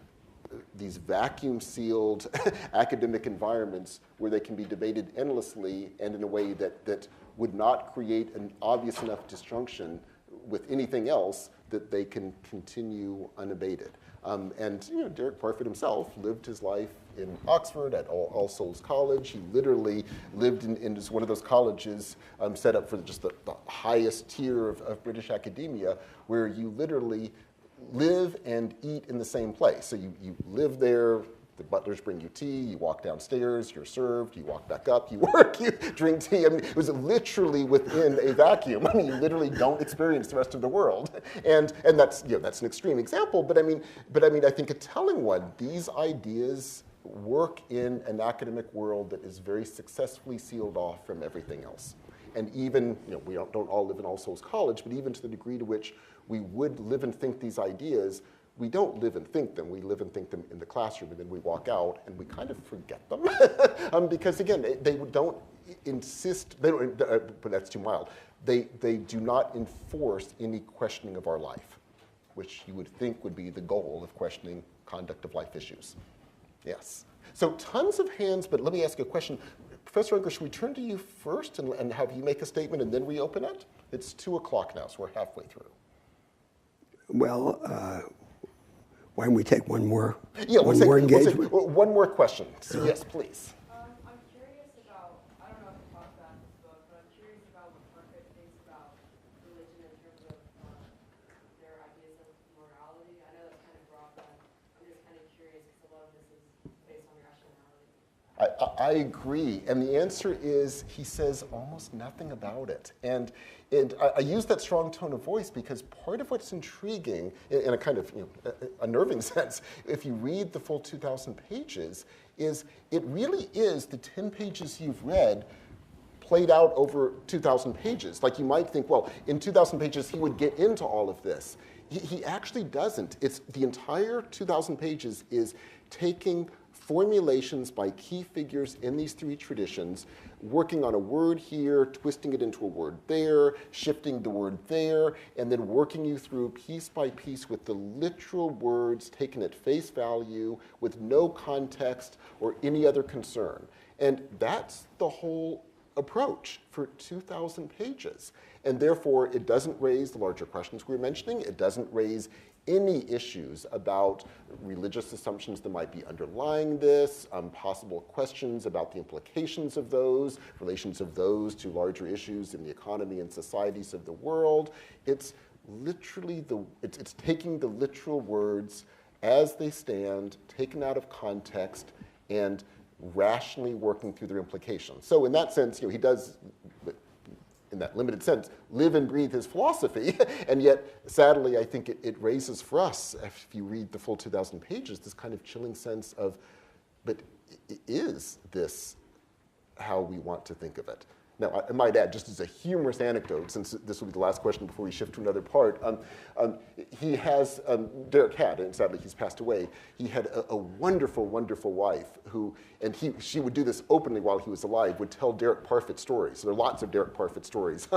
these vacuum-sealed academic environments where they can be debated endlessly and in a way that would not create an obvious enough disjunction with anything else that they can continue unabated. And Derek Parfit himself lived his life in Oxford at All Souls College. He literally lived in just one of those colleges set up for just the highest tier of British academia, where you literally live and eat in the same place. So you live there, the butlers bring you tea, you walk downstairs, you're served, you walk back up, you work, you drink tea. I mean, it was literally within a vacuum. I mean, you literally don't experience the rest of the world. And that's, that's an extreme example, but I mean, I think a telling one. These ideas work in an academic world that is very successfully sealed off from everything else. And even, we don't all live in All Souls College, but even to the degree to which we would live and think these ideas, we don't live and think them. We live and think them in the classroom, and then we walk out and we kind of forget them. Because again, they don't insist, but that's too mild. They do not enforce any questioning of our life, which you would think would be the goal of questioning conduct of life issues. Yes. So tons of hands, but let me ask you a question. Professor Unger, should we turn to you first and have you make a statement and then reopen it? It's 2 o'clock now, so we're halfway through.
Well, Why don't we take one more,
Yeah,
one more engagement?
one more question. So yes, please.
I'm curious about, I don't know if you talked about in this book, but I'm curious about what Parfit thinks about religion in terms of their ideas of morality. I know that's kind of broad, but I'm just kind of curious because a lot of this is based on rationality.
I agree, and the answer is he says almost nothing about it. And I use that strong tone of voice because part of what's intriguing, in a kind of unnerving sense, if you read the full 2,000 pages, is it really is the 10 pages you've read played out over 2,000 pages. Like you might think, well, in 2,000 pages he would get into all of this. He actually doesn't. It's the entire 2,000 pages is taking formulations by key figures in these three traditions, working on a word here, twisting it into a word there, shifting the word there, and then working you through piece by piece with the literal words taken at face value with no context or any other concern. And that's the whole approach for 2,000 pages. And therefore, it doesn't raise the larger questions we were mentioning. It doesn't raise any issues about religious assumptions that might be underlying this, possible questions about the implications of those, relations of those to larger issues in the economy and societies of the world. It's literally it's taking the literal words as they stand, taken out of context, and rationally working through their implications. So in that sense, he does, in that limited sense, live and breathe his philosophy, and yet, sadly, I think it raises for us, if you read the full 2,000 pages, this kind of chilling sense of, but is this how we want to think of it? Now, I might add, just as a humorous anecdote, since this will be the last question before we shift to another part, he has, Derek had, and sadly he's passed away, he had a wonderful, wonderful wife who, and she would do this openly while he was alive, would tell Derek Parfit stories. So there are lots of Derek Parfit stories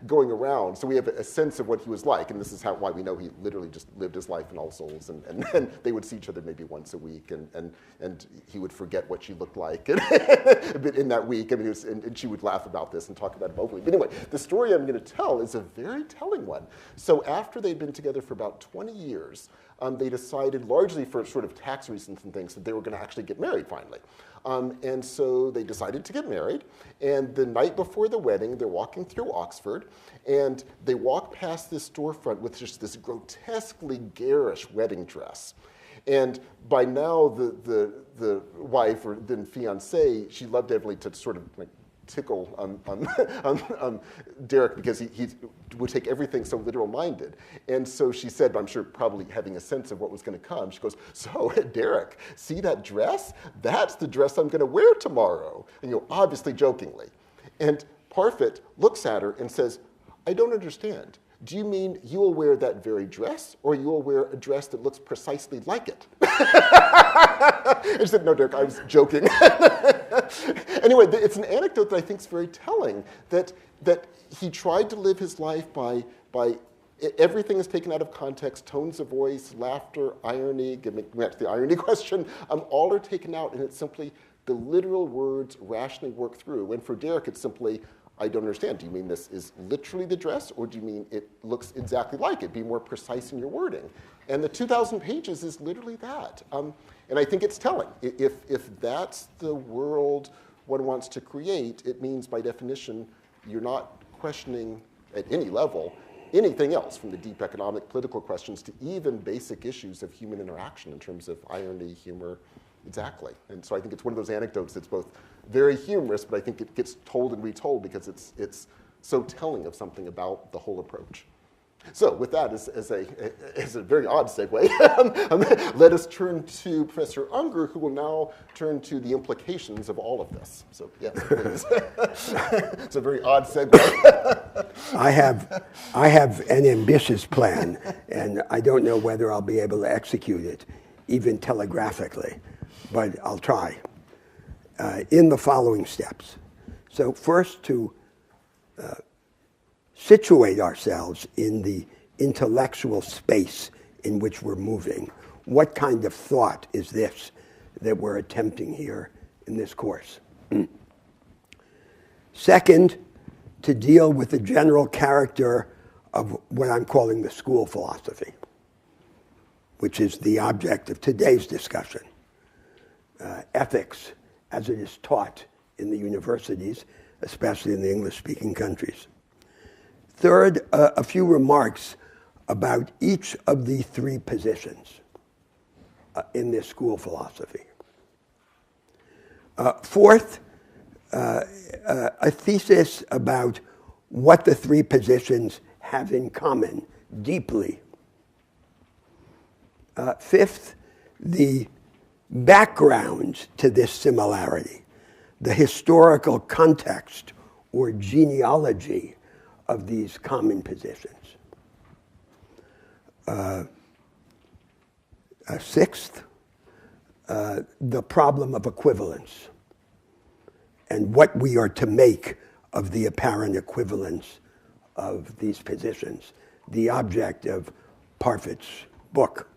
going around. So we have a sense of what he was like, and this is why we know he literally just lived his life in All Souls, and they would see each other maybe once a week, and he would forget what she looked like in that week, and she would laugh about this and talk about it openly. But anyway, the story I'm going to tell is a very telling one. So after they'd been together for about 20 years, they decided, largely for sort of tax reasons and things, that they were going to actually get married finally. And so they decided to get married. And the night before the wedding, they're walking through Oxford, and they walk past this storefront with just this grotesquely garish wedding dress. And by now, the wife, or then fiancée, she loved Emily to sort of like tickle Derek because he would take everything so literal-minded. And so she said, I'm sure probably having a sense of what was going to come, she goes, so Derek, see that dress? That's the dress I'm going to wear tomorrow. And obviously jokingly. And Parfit looks at her and says, I don't understand. Do you mean you will wear that very dress, or you will wear a dress that looks precisely like it? I said, no, Derek, I was joking. Anyway, it's an anecdote that I think is very telling, that he tried to live his life by everything is taken out of context, tones of voice, laughter, irony, getting back to the irony question, all are taken out, and it's simply the literal words rationally worked through. And for Derek, it's simply, I don't understand. Do you mean this is literally the dress, or do you mean it looks exactly like it? Be more precise in your wording. And the 2,000 pages is literally that. And I think it's telling. If that's the world one wants to create, it means by definition, you're not questioning at any level anything else, from the deep economic, political questions to even basic issues of human interaction in terms of irony, humor, exactly. And so I think it's one of those anecdotes that's both very humorous, but I think it gets told and retold because it's so telling of something about the whole approach. So with that, as a very odd segue, let us turn to Professor Unger, who will now turn to the implications of all of this. So yes, please. It's a very odd segue.
I have an ambitious plan, and I don't know whether I'll be able to execute it, even telegraphically, but I'll try. In the following steps. So first, to situate ourselves in the intellectual space in which we're moving. What kind of thought is this that we're attempting here in this course? Second, to deal with the general character of what I'm calling the school philosophy. which is the object of today's discussion. Ethics as it is taught in the universities, especially in the English-speaking countries. Third, a few remarks about each of the three positions in this school philosophy. Fourth, a thesis about what the three positions have in common deeply. Fifth, the background to this similarity, the historical context or genealogy of these common positions. Sixth, the problem of equivalence and what we are to make of the apparent equivalence of these positions, the object of Parfit's book.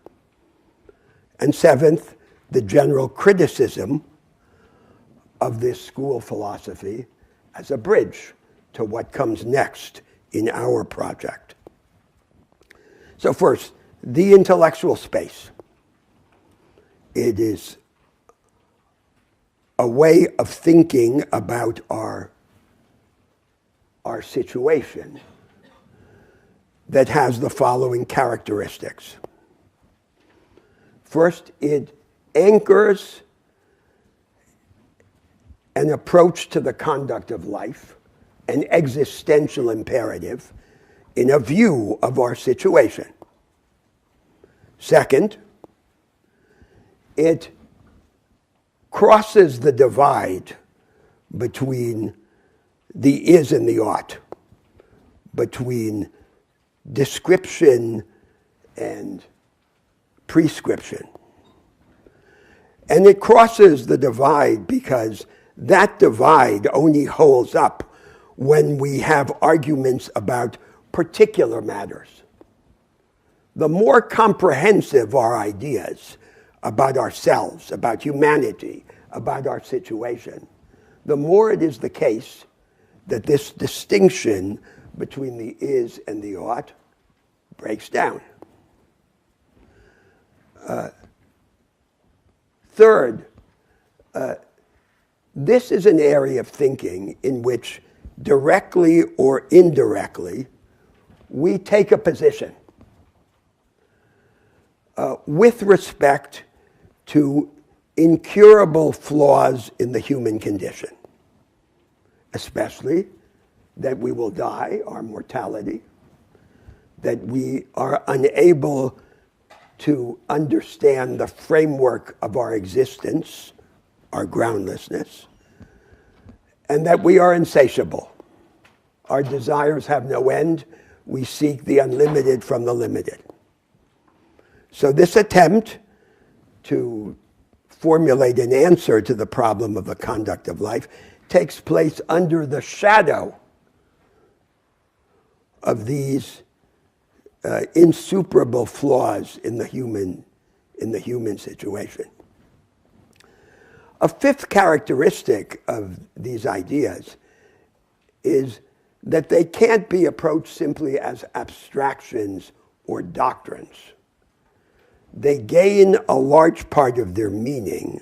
And seventh, the general criticism of this school philosophy as a bridge to what comes next in our project. So first, the intellectual space. It is a way of thinking about our situation that has the following characteristics. First, it anchors an approach to the conduct of life, an existential imperative, in a view of our situation. Second, it crosses the divide between the is and the ought, between description and prescription. And it crosses the divide because that divide only holds up when we have arguments about particular matters. The more comprehensive our ideas about ourselves, about humanity, about our situation, the more it is the case that this distinction between the is and the ought breaks down. Third, this is an area of thinking in which, directly or indirectly, we take a position with respect to incurable flaws in the human condition, especially that we will die, our mortality, that we are unable to understand the framework of our existence, our groundlessness, and that we are insatiable. Our desires have no end. We seek the unlimited from the limited. So this attempt to formulate an answer to the problem of the conduct of life takes place under the shadow of these insuperable flaws in the human situation. A fifth characteristic of these ideas is that they can't be approached simply as abstractions or doctrines. They gain a large part of their meaning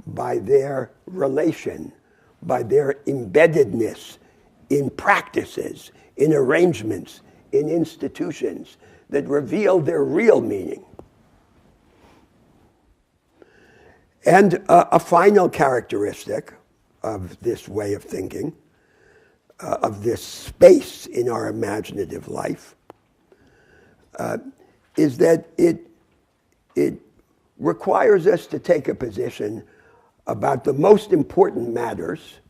by their relation, by their embeddedness in practices, in arrangements, in institutions that reveal their real meaning. And a final characteristic of this way of thinking, of this space in our imaginative life, is that it requires us to take a position about the most important matters,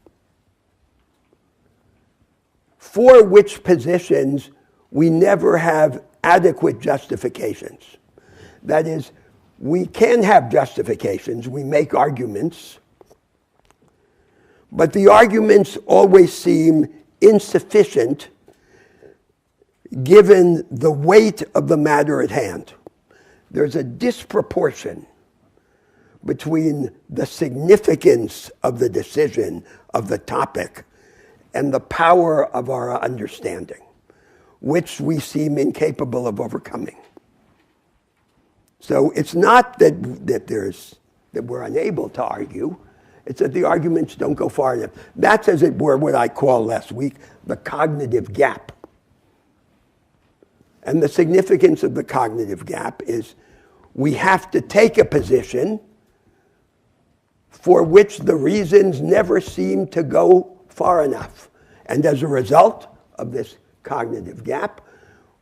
for which positions we never have adequate justifications. That is, we can have justifications, we make arguments, but the arguments always seem insufficient given the weight of the matter at hand. There's a disproportion between the significance of the decision, of the topic, and the power of our understanding, which we seem incapable of overcoming. So it's not that we're unable to argue. It's that the arguments don't go far enough. That's, as it were, what I called last week the cognitive gap. And the significance of the cognitive gap is we have to take a position for which the reasons never seem to go far enough. And as a result of this cognitive gap,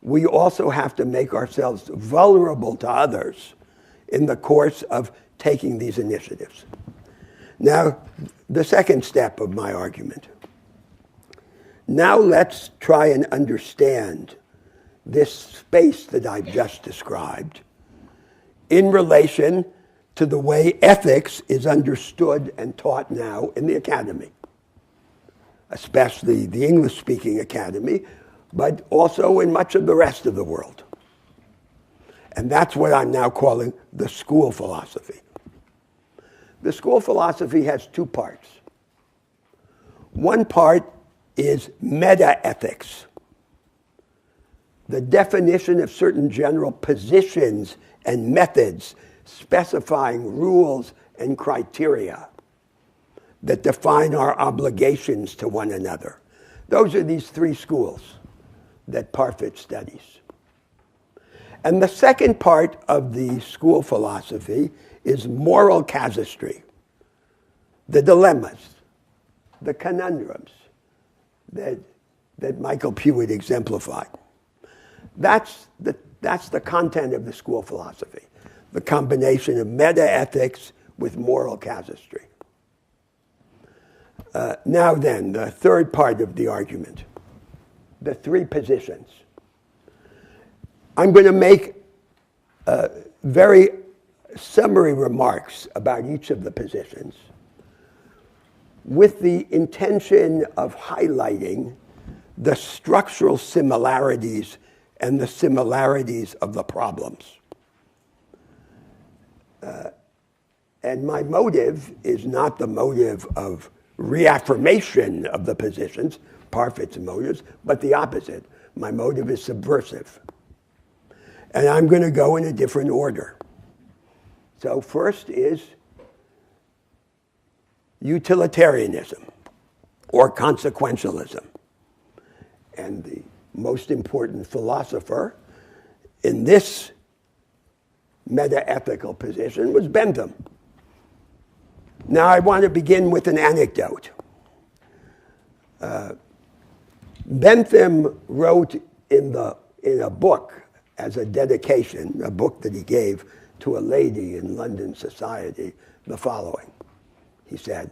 we also have to make ourselves vulnerable to others in the course of taking these initiatives. Now, the second step of my argument. Now let's try and understand this space that I've just described in relation to the way ethics is understood and taught now in the academy, especially the English-speaking academy, but also in much of the rest of the world. And that's what I'm now calling the school philosophy. The school philosophy has two parts. One part is meta-ethics, the definition of certain general positions and methods specifying rules and criteria that define our obligations to one another. Those are these three schools that Parfit studies. And the second part of the school philosophy is moral casuistry, the dilemmas, the conundrums that Michael Puett exemplified. That's the content of the school philosophy, the combination of meta-ethics with moral casuistry. Now then, the third part of the argument, the three positions. I'm going to make very summary remarks about each of the positions with the intention of highlighting the structural similarities and the similarities of the problems. And my motive is not the motive of reaffirmation of the positions, Parfit's motives, but the opposite. My motive is subversive. And I'm going to go in a different order. So first is utilitarianism or consequentialism. And the most important philosopher in this meta-ethical position was Bentham. Now I want to begin with an anecdote. Bentham wrote in a book as a dedication, a book that he gave to a lady in London society, the following. He said,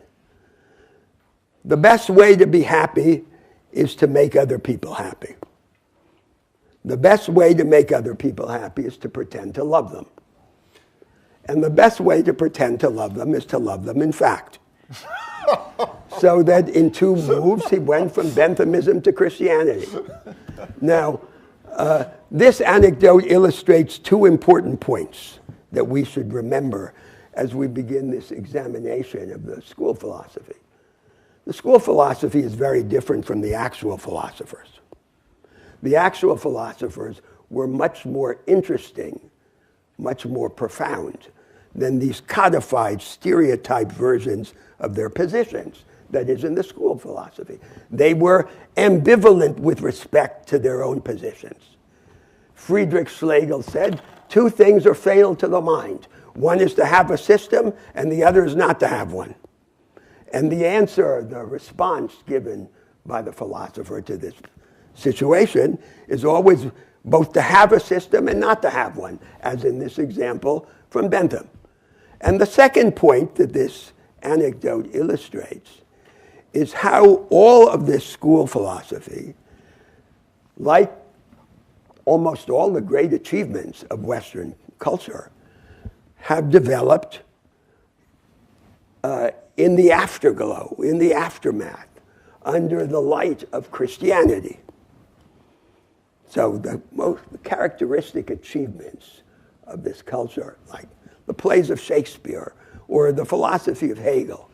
"The best way to be happy is to make other people happy. The best way to make other people happy is to pretend to love them. And the best way to pretend to love them is to love them in fact." So that in 2 moves, he went from Benthamism to Christianity. Now, this anecdote illustrates 2 important points that we should remember as we begin this examination of the school philosophy. The school philosophy is very different from the actual philosophers. The actual philosophers were much more interesting, much more profound than these codified, stereotyped versions of their positions, that is, in the school philosophy. They were ambivalent with respect to their own positions. Friedrich Schlegel said, 2 things are fatal to the mind. One is to have a system, and the other is not to have one. And the answer, the response given by the philosopher to this situation is always both to have a system and not to have one, as in this example from Bentham. And the second point that this anecdote illustrates is how all of this school philosophy, like almost all the great achievements of Western culture, have developed in the afterglow, in the aftermath, under the light of Christianity. So the most characteristic achievements of this culture, like the plays of Shakespeare or the philosophy of Hegel,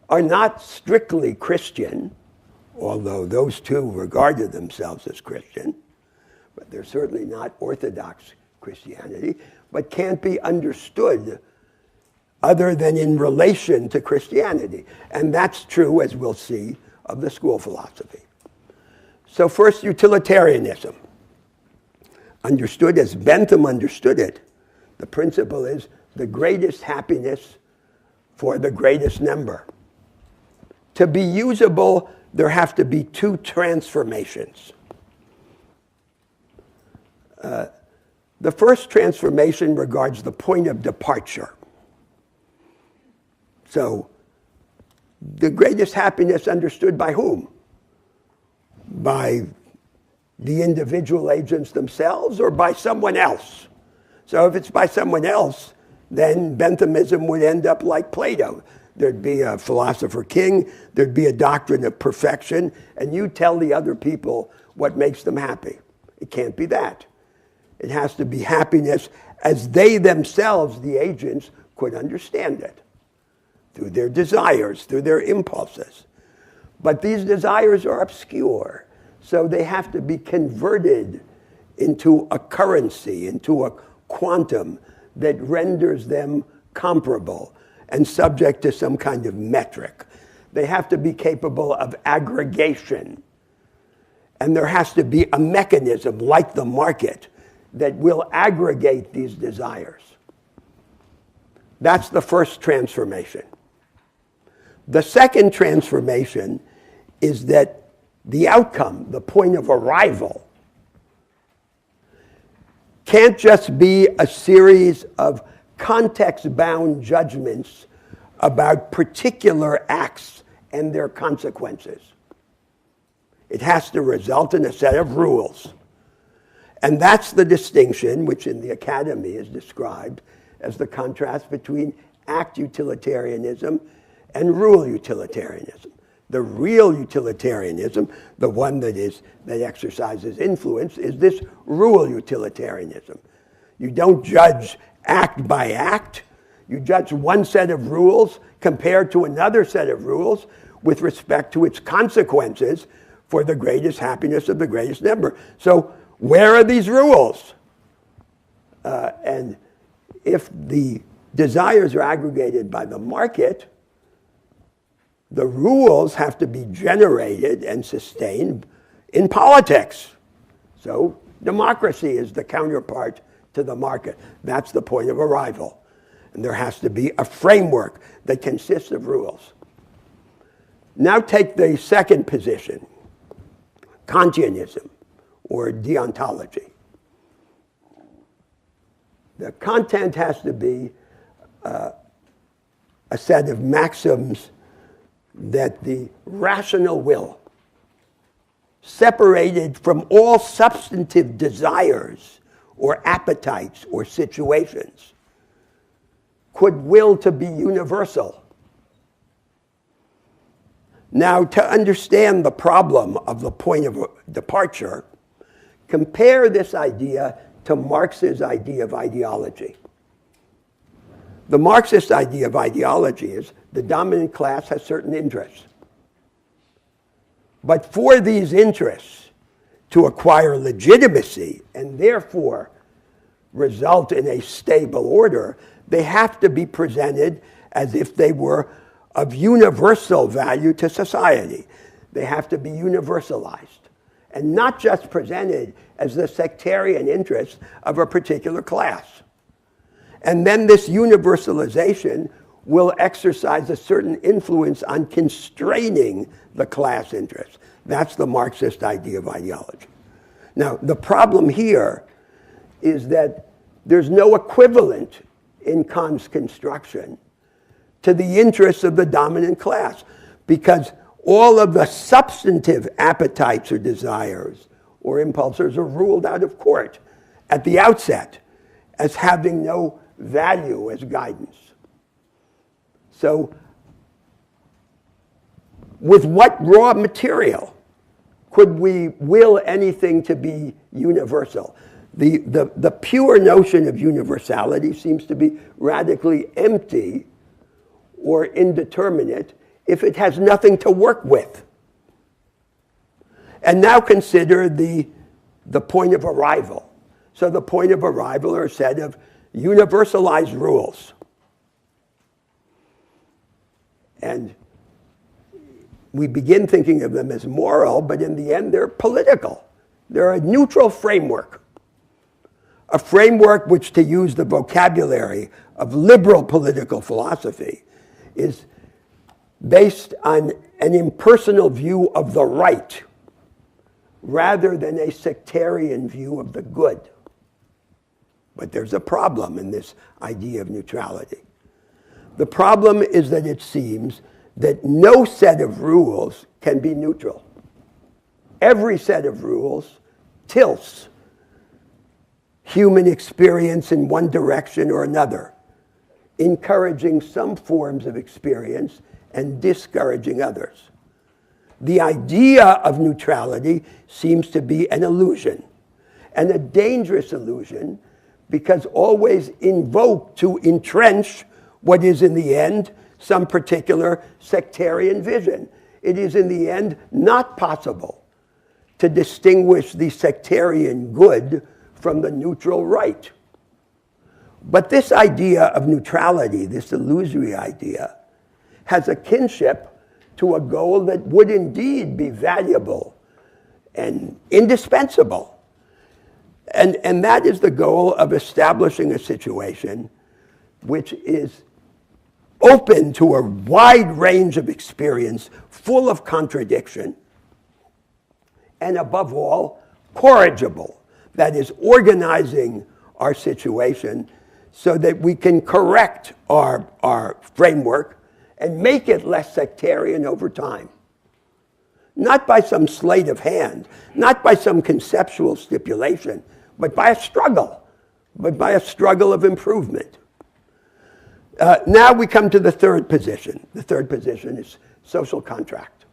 are not strictly Christian, although those 2 regarded themselves as Christian, but they're certainly not Orthodox Christianity, but can't be understood other than in relation to Christianity. And that's true, as we'll see, of the school philosophy. So first, utilitarianism. Understood as Bentham understood it, the principle is the greatest happiness for the greatest number. To be usable, there have to be two transformations. The first transformation regards the point of departure. So, the greatest happiness understood by whom? By the individual agents themselves or by someone else? So if it's by someone else, then Benthamism would end up like Plato. There'd be a philosopher king, there'd be a doctrine of perfection, and you tell the other people what makes them happy. It can't be that. It has to be happiness as they themselves, the agents, could understand it, through their desires, through their impulses. But these desires are obscure, so they have to be converted into a currency, into a quantum that renders them comparable and subject to some kind of metric. They have to be capable of aggregation. And there has to be a mechanism, like the market, that will aggregate these desires. That's the first transformation. The second transformation is that the outcome, the point of arrival, can't just be a series of context-bound judgments about particular acts and their consequences. It has to result in a set of rules. And that's the distinction which in the academy is described as the contrast between act utilitarianism and rule utilitarianism. The real utilitarianism, the one that exercises influence, is this rule utilitarianism. You don't judge act by act. You judge one set of rules compared to another set of rules with respect to its consequences for the greatest happiness of the greatest number. So where are these rules? And if the desires are aggregated by the market, the rules have to be generated and sustained in politics. So democracy is the counterpart to the market. That's the point of arrival. And there has to be a framework that consists of rules. Now take the second position, Kantianism, or deontology. The content has to be a set of maxims that the rational will, separated from all substantive desires or appetites or situations, could will to be universal. Now, to understand the problem of the point of departure, compare this idea to Marx's idea of ideology. The Marxist idea of ideology is the dominant class has certain interests. But for these interests to acquire legitimacy and therefore result in a stable order, they have to be presented as if they were of universal value to society. They have to be universalized and not just presented as the sectarian interests of a particular class. And then this universalization will exercise a certain influence on constraining the class interests. That's the Marxist idea of ideology. Now, the problem here is that there's no equivalent in Kant's construction to the interests of the dominant class, because all of the substantive appetites or desires or impulses are ruled out of court at the outset as having no value as guidance. So, with what raw material could we will anything to be universal? The pure notion of universality seems to be radically empty or indeterminate if it has nothing to work with. And now consider the point of arrival. So the point of arrival are a set of universalized rules. And we begin thinking of them as moral, but in the end, they're political. They're a neutral framework. A framework which, to use the vocabulary of liberal political philosophy, is based on an impersonal view of the right rather than a sectarian view of the good. But there's a problem in this idea of neutrality. The problem is that it seems that no set of rules can be neutral. Every set of rules tilts human experience in one direction or another, encouraging some forms of experience and discouraging others. The idea of neutrality seems to be an illusion, and a dangerous illusion, because always invoked to entrench what is in the end some particular sectarian vision. It is in the end not possible to distinguish the sectarian good from the neutral right. But this idea of neutrality, this illusory idea, has a kinship to a goal that would indeed be valuable and indispensable. And that is the goal of establishing a situation which is open to a wide range of experience, full of contradiction, and above all, corrigible. That is, organizing our situation so that we can correct our framework and make it less sectarian over time. Not by some sleight of hand, not by some conceptual stipulation, but by a struggle of improvement. Now we come to the third position. The third position is social contract.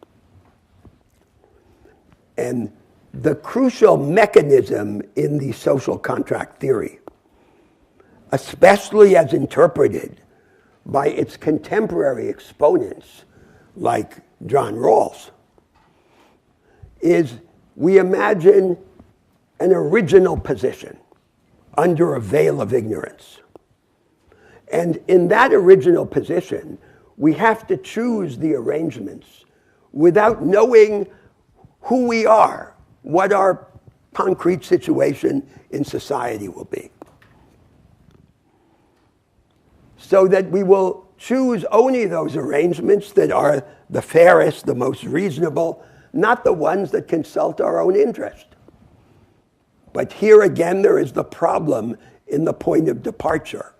And the crucial mechanism in the social contract theory, especially as interpreted by its contemporary exponents like John Rawls, is we imagine an original position under a veil of ignorance. And in that original position, we have to choose the arrangements without knowing who we are, what our concrete situation in society will be. So that we will choose only those arrangements that are the fairest, the most reasonable, not the ones that consult our own interest. But here again, there is the problem in the point of departure.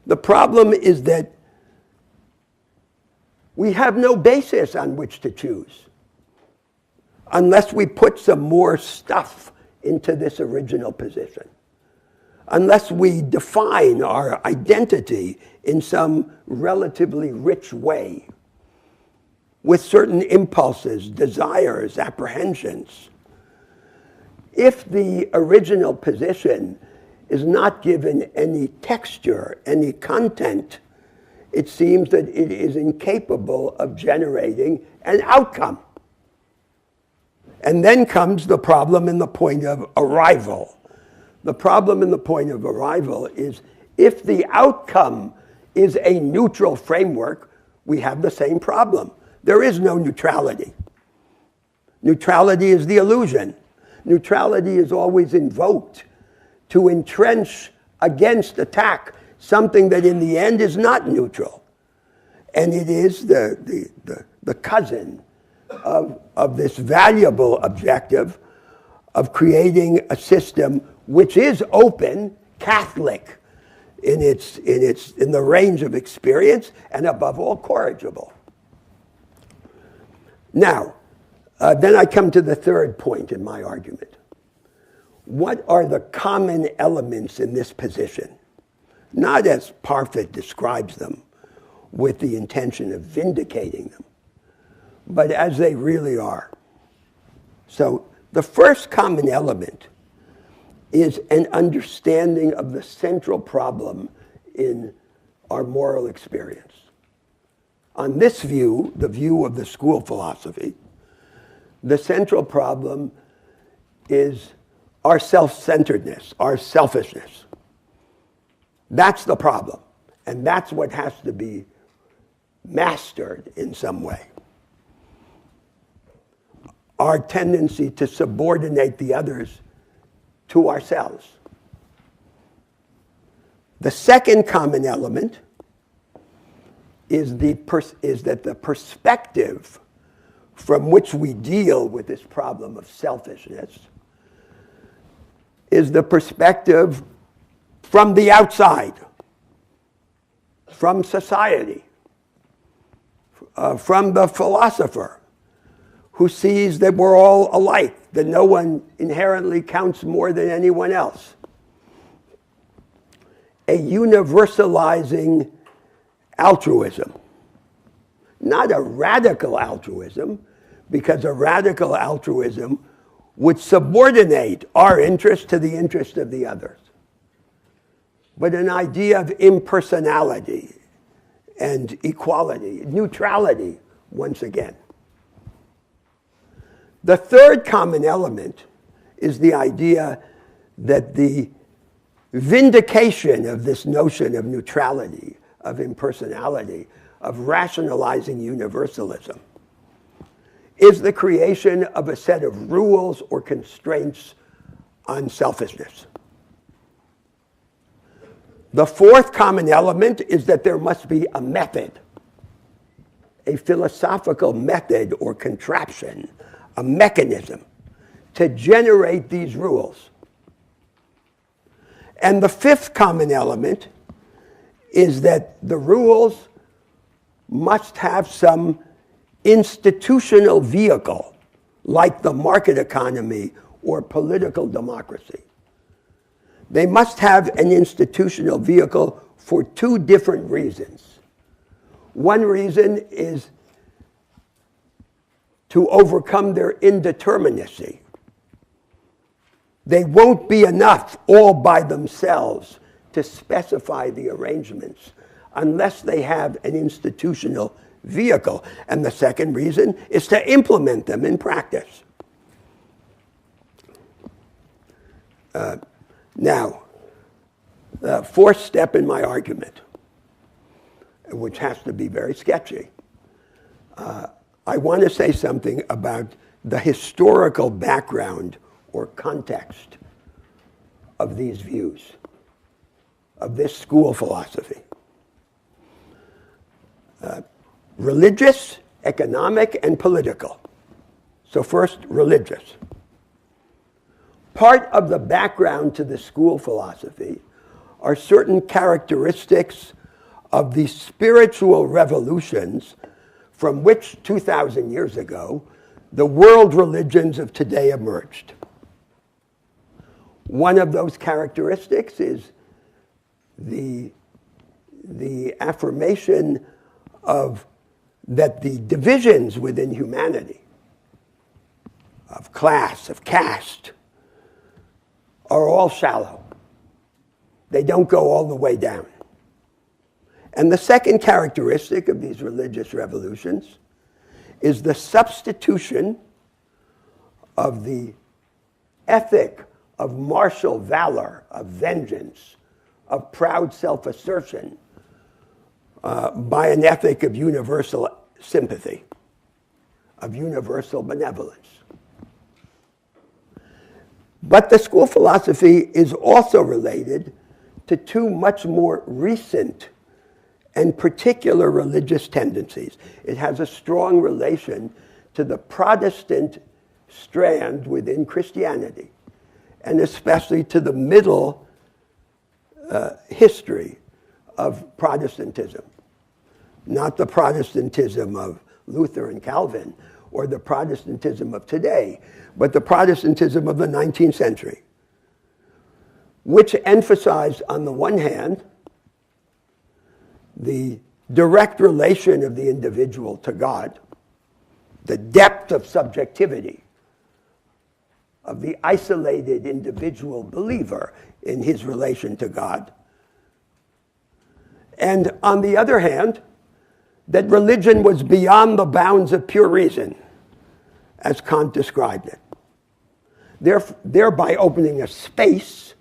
The problem is that we have no basis on which to choose unless we put some more stuff into this original position, unless we define our identity in some relatively rich way with certain impulses, desires, apprehensions. If the original position is not given any texture, any content, it seems that it is incapable of generating an outcome. And then comes the problem in the point of arrival. The problem in the point of arrival is if the outcome is a neutral framework, we have the same problem. There is no neutrality. Neutrality is the illusion. Neutrality is always invoked to entrench against attack something that in the end is not neutral. And it is the cousin of this valuable objective of creating a system which is open, Catholic in the range of experience, and above all, corrigible. Now, then I come to the third point in my argument. What are the common elements in this position? Not as Parfit describes them, with the intention of vindicating them, but as they really are. So the first common element is an understanding of the central problem in our moral experience. On this view, the view of the school philosophy, the central problem is our self-centeredness, our selfishness. That's the problem. And that's what has to be mastered in some way. Our tendency to subordinate the others to ourselves. The second common element is that the perspective from which we deal with this problem of selfishness is the perspective from the outside, from society, from the philosopher who sees that we're all alike, that no one inherently counts more than anyone else. A universalizing altruism. Not a radical altruism, because a radical altruism would subordinate our interest to the interest of the others. But an idea of impersonality and equality, neutrality, once again. The third common element is the idea that the vindication of this notion of neutrality, of impersonality, of rationalizing universalism, is the creation of a set of rules or constraints on selfishness. The fourth common element is that there must be a method, a philosophical method or contraption, a mechanism to generate these rules. And the fifth common element is that the rules must have some institutional vehicle, like the market economy or political democracy. They must have an institutional vehicle for two different reasons. One reason is to overcome their indeterminacy. They won't be enough all by themselves to specify the arrangements unless they have an institutional vehicle. And the second reason is to implement them in practice. Now, the fourth step in my argument, which has to be very sketchy, I want to say something about the historical background or context of these views, of this school philosophy. Religious, economic, and political. So first, religious. Part of the background to the school philosophy are certain characteristics of the spiritual revolutions from which 2,000 years ago the world religions of today emerged. One of those characteristics is the affirmation of that the divisions within humanity, of class, of caste, are all shallow. They don't go all the way down. And the second characteristic of these religious revolutions is the substitution of the ethic of martial valor, of vengeance, of proud self-assertion, by an ethic of universal sympathy, of universal benevolence. But the school philosophy is also related to two much more recent and particular religious tendencies. It has a strong relation to the Protestant strand within Christianity, and especially to the middle history of Protestantism. Not the Protestantism of Luther and Calvin, or the Protestantism of today, but the Protestantism of the 19th century, which emphasized, on the one hand, the direct relation of the individual to God, the depth of subjectivity of the isolated individual believer in his relation to God, and on the other hand, that religion was beyond the bounds of pure reason, as Kant described it, thereby opening a space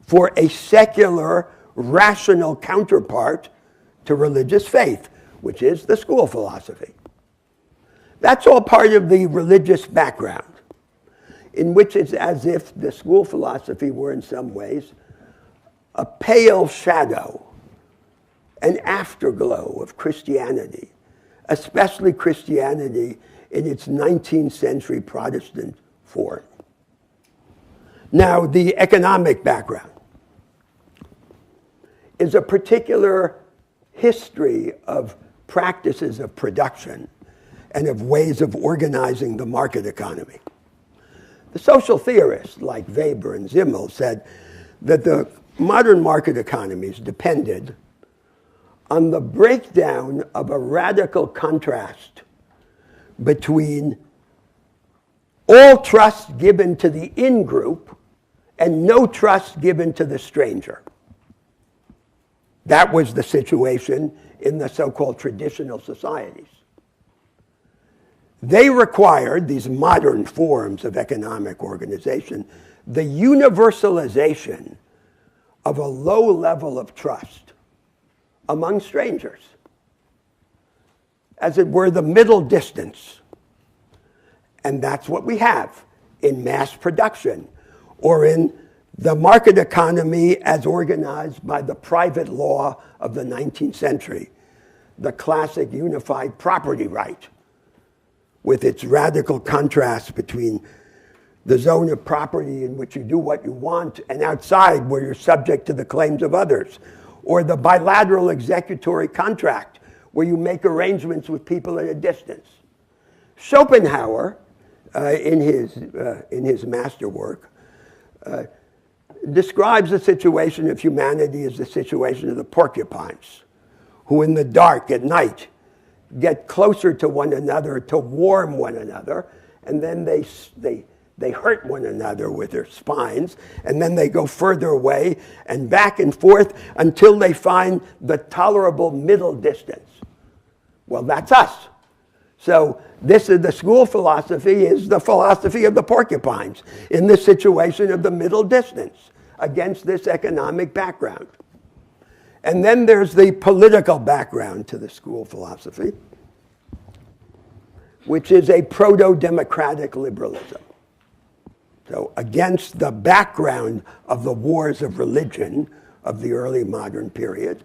for a secular rational counterpart to religious faith, which is the school philosophy. That's all part of the religious background, in which it's as if the school philosophy were in some ways a pale shadow, an afterglow of Christianity, especially Christianity in its 19th century Protestant form. Now, the economic background is a particular history of practices of production and of ways of organizing the market economy. The social theorists like Weber and Simmel said that the modern market economies depended on the breakdown of a radical contrast between all trust given to the in-group and no trust given to the stranger. That was the situation in the so-called traditional societies. They required, these modern forms of economic organization, the universalization of a low level of trust among strangers, as it were the middle distance. And that's what we have in mass production, or in the market economy as organized by the private law of the 19th century, the classic unified property right, with its radical contrast between the zone of property in which you do what you want and outside where you're subject to the claims of others, or the bilateral executory contract where you make arrangements with people at a distance. Schopenhauer, in his masterwork, describes the situation of humanity as the situation of the porcupines, who in the dark at night get closer to one another to warm one another, and then they hurt one another with their spines, and then they go further away and back and forth until they find the tolerable middle distance. Well, that's us. So this is the school philosophy, is the philosophy of the porcupines in this situation of the middle distance against this economic background. And then there's the political background to the school philosophy, which is a proto-democratic liberalism. So against the background of the wars of religion of the early modern period,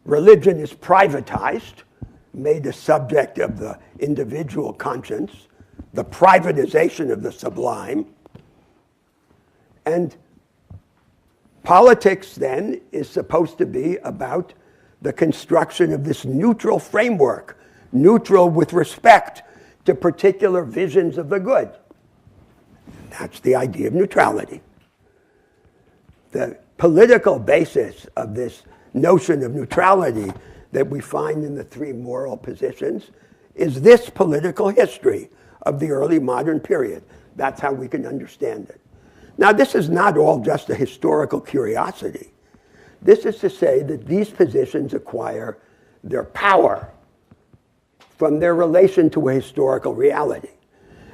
religion is privatized, made a subject of the individual conscience, the privatization of the sublime. And politics then is supposed to be about the construction of this neutral framework, neutral with respect to particular visions of the good. That's the idea of neutrality. The political basis of this notion of neutrality that we find in the three moral positions is this political history of the early modern period. That's how we can understand it. Now, this is not all just a historical curiosity. This is to say that these positions acquire their power from their relation to a historical reality.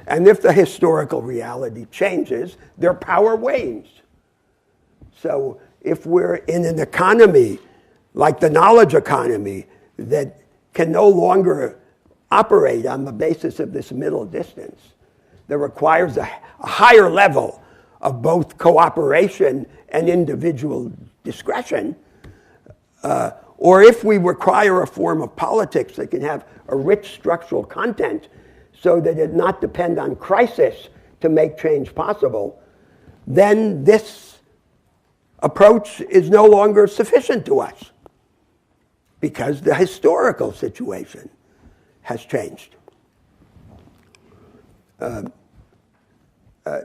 And if the historical reality changes, their power wanes. So if we're in an economy like the knowledge economy that can no longer operate on the basis of this middle distance, that requires a higher level of both cooperation and individual discretion, or if we require a form of politics that can have a rich structural content so that it not depend on crisis to make change possible, then this approach is no longer sufficient to us because the historical situation has changed.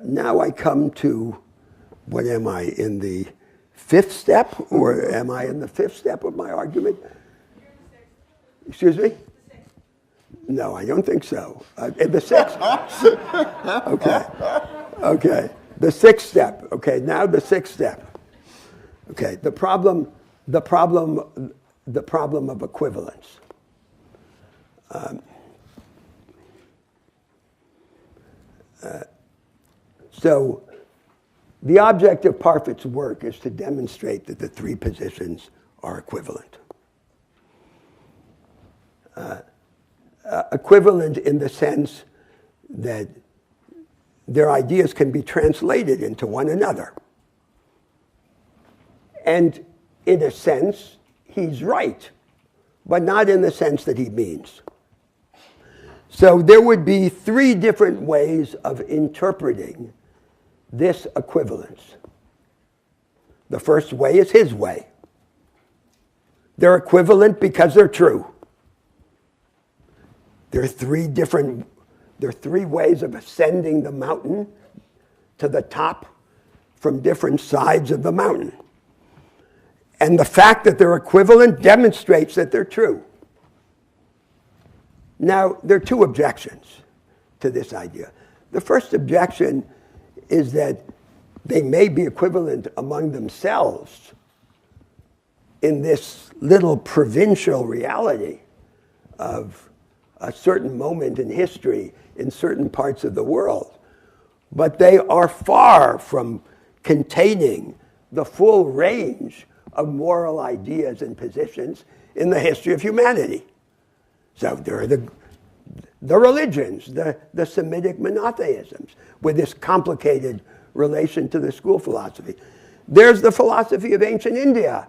Now I come to, what am I, in the fifth step, or am I in the fifth step of my argument? Excuse me? No, I don't think so. In the sixth? Okay. The sixth step. Okay, now the sixth step. Okay, the problem of equivalence. So The object of Parfit's work is to demonstrate that the three positions are equivalent. Equivalent in the sense that their ideas can be translated into one another. And in a sense, he's right, but not in the sense that he means. So there would be three different ways of interpreting this equivalence. The first way is his way. They're equivalent because they're true. There are three ways of ascending the mountain to the top from different sides of the mountain. And the fact that they're equivalent demonstrates that they're true. Now, there are two objections to this idea. The first objection is that they may be equivalent among themselves in this little provincial reality of a certain moment in history in certain parts of the world. But they are far from containing the full range of moral ideas and positions in the history of humanity. So there are the religions, the Semitic monotheisms, with this complicated relation to the school philosophy. There's the philosophy of ancient India,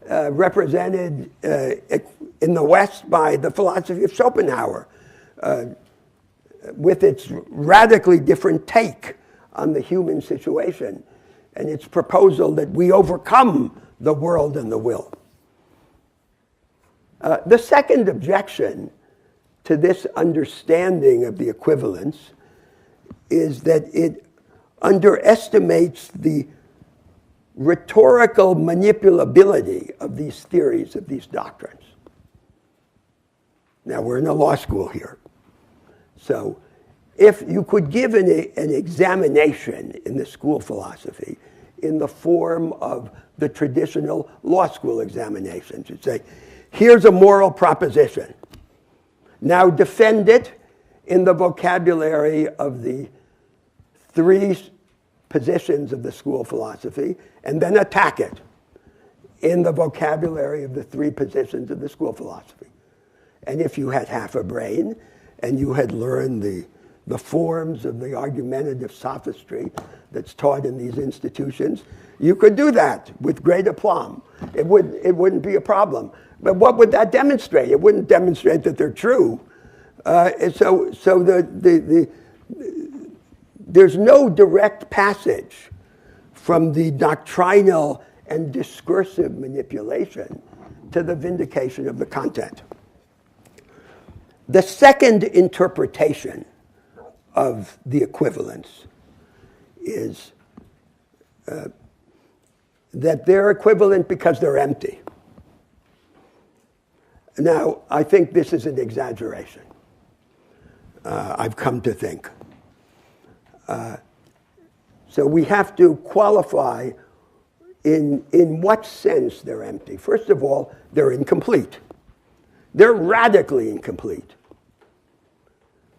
represented in the West by the philosophy of Schopenhauer, with its radically different take on the human situation and its proposal that we overcome the world and the will. The second objection to this understanding of the equivalence is that it underestimates the rhetorical manipulability of these theories, of these doctrines. Now, we're in a law school here. So if you could give an examination in the school philosophy in the form of the traditional law school examinations, you'd say, here's a moral proposition. Now defend it in the vocabulary of the three positions of the school philosophy, and then attack it in the vocabulary of the three positions of the school philosophy. And if you had half a brain and you had learned the forms of the argumentative sophistry that's taught in these institutions, you could do that with great aplomb. It wouldn't be a problem. But what would that demonstrate? It wouldn't demonstrate that they're true. There's no direct passage from the doctrinal and discursive manipulation to the vindication of the content. The second interpretation of the equivalence is that they're equivalent because they're empty. Now, I think this is an exaggeration. I've come to think. So we have to qualify in what sense they're empty. First of all, they're incomplete. They're radically incomplete.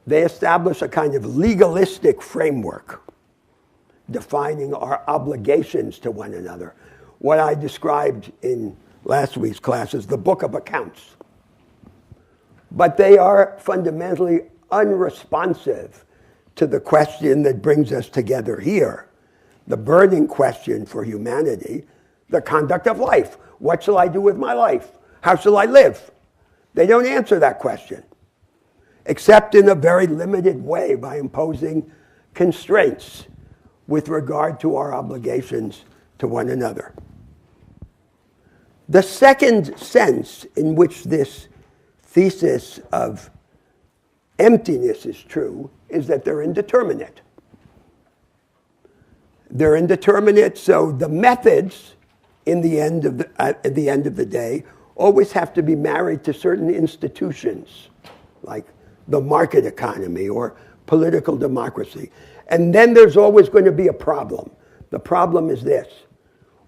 They establish a kind of legalistic framework defining our obligations to one another. What I described in last week's class is the book of accounts. But they are fundamentally unresponsive to the question that brings us together here, the burning question for humanity, the conduct of life. What shall I do with my life? How shall I live? They don't answer that question, except in a very limited way by imposing constraints with regard to our obligations to one another. The second sense in which this thesis of emptiness is true is that they're indeterminate. They're indeterminate, so the methods at the end of the day always have to be married to certain institutions, like the market economy or political democracy. And then there's always going to be a problem. The problem is this: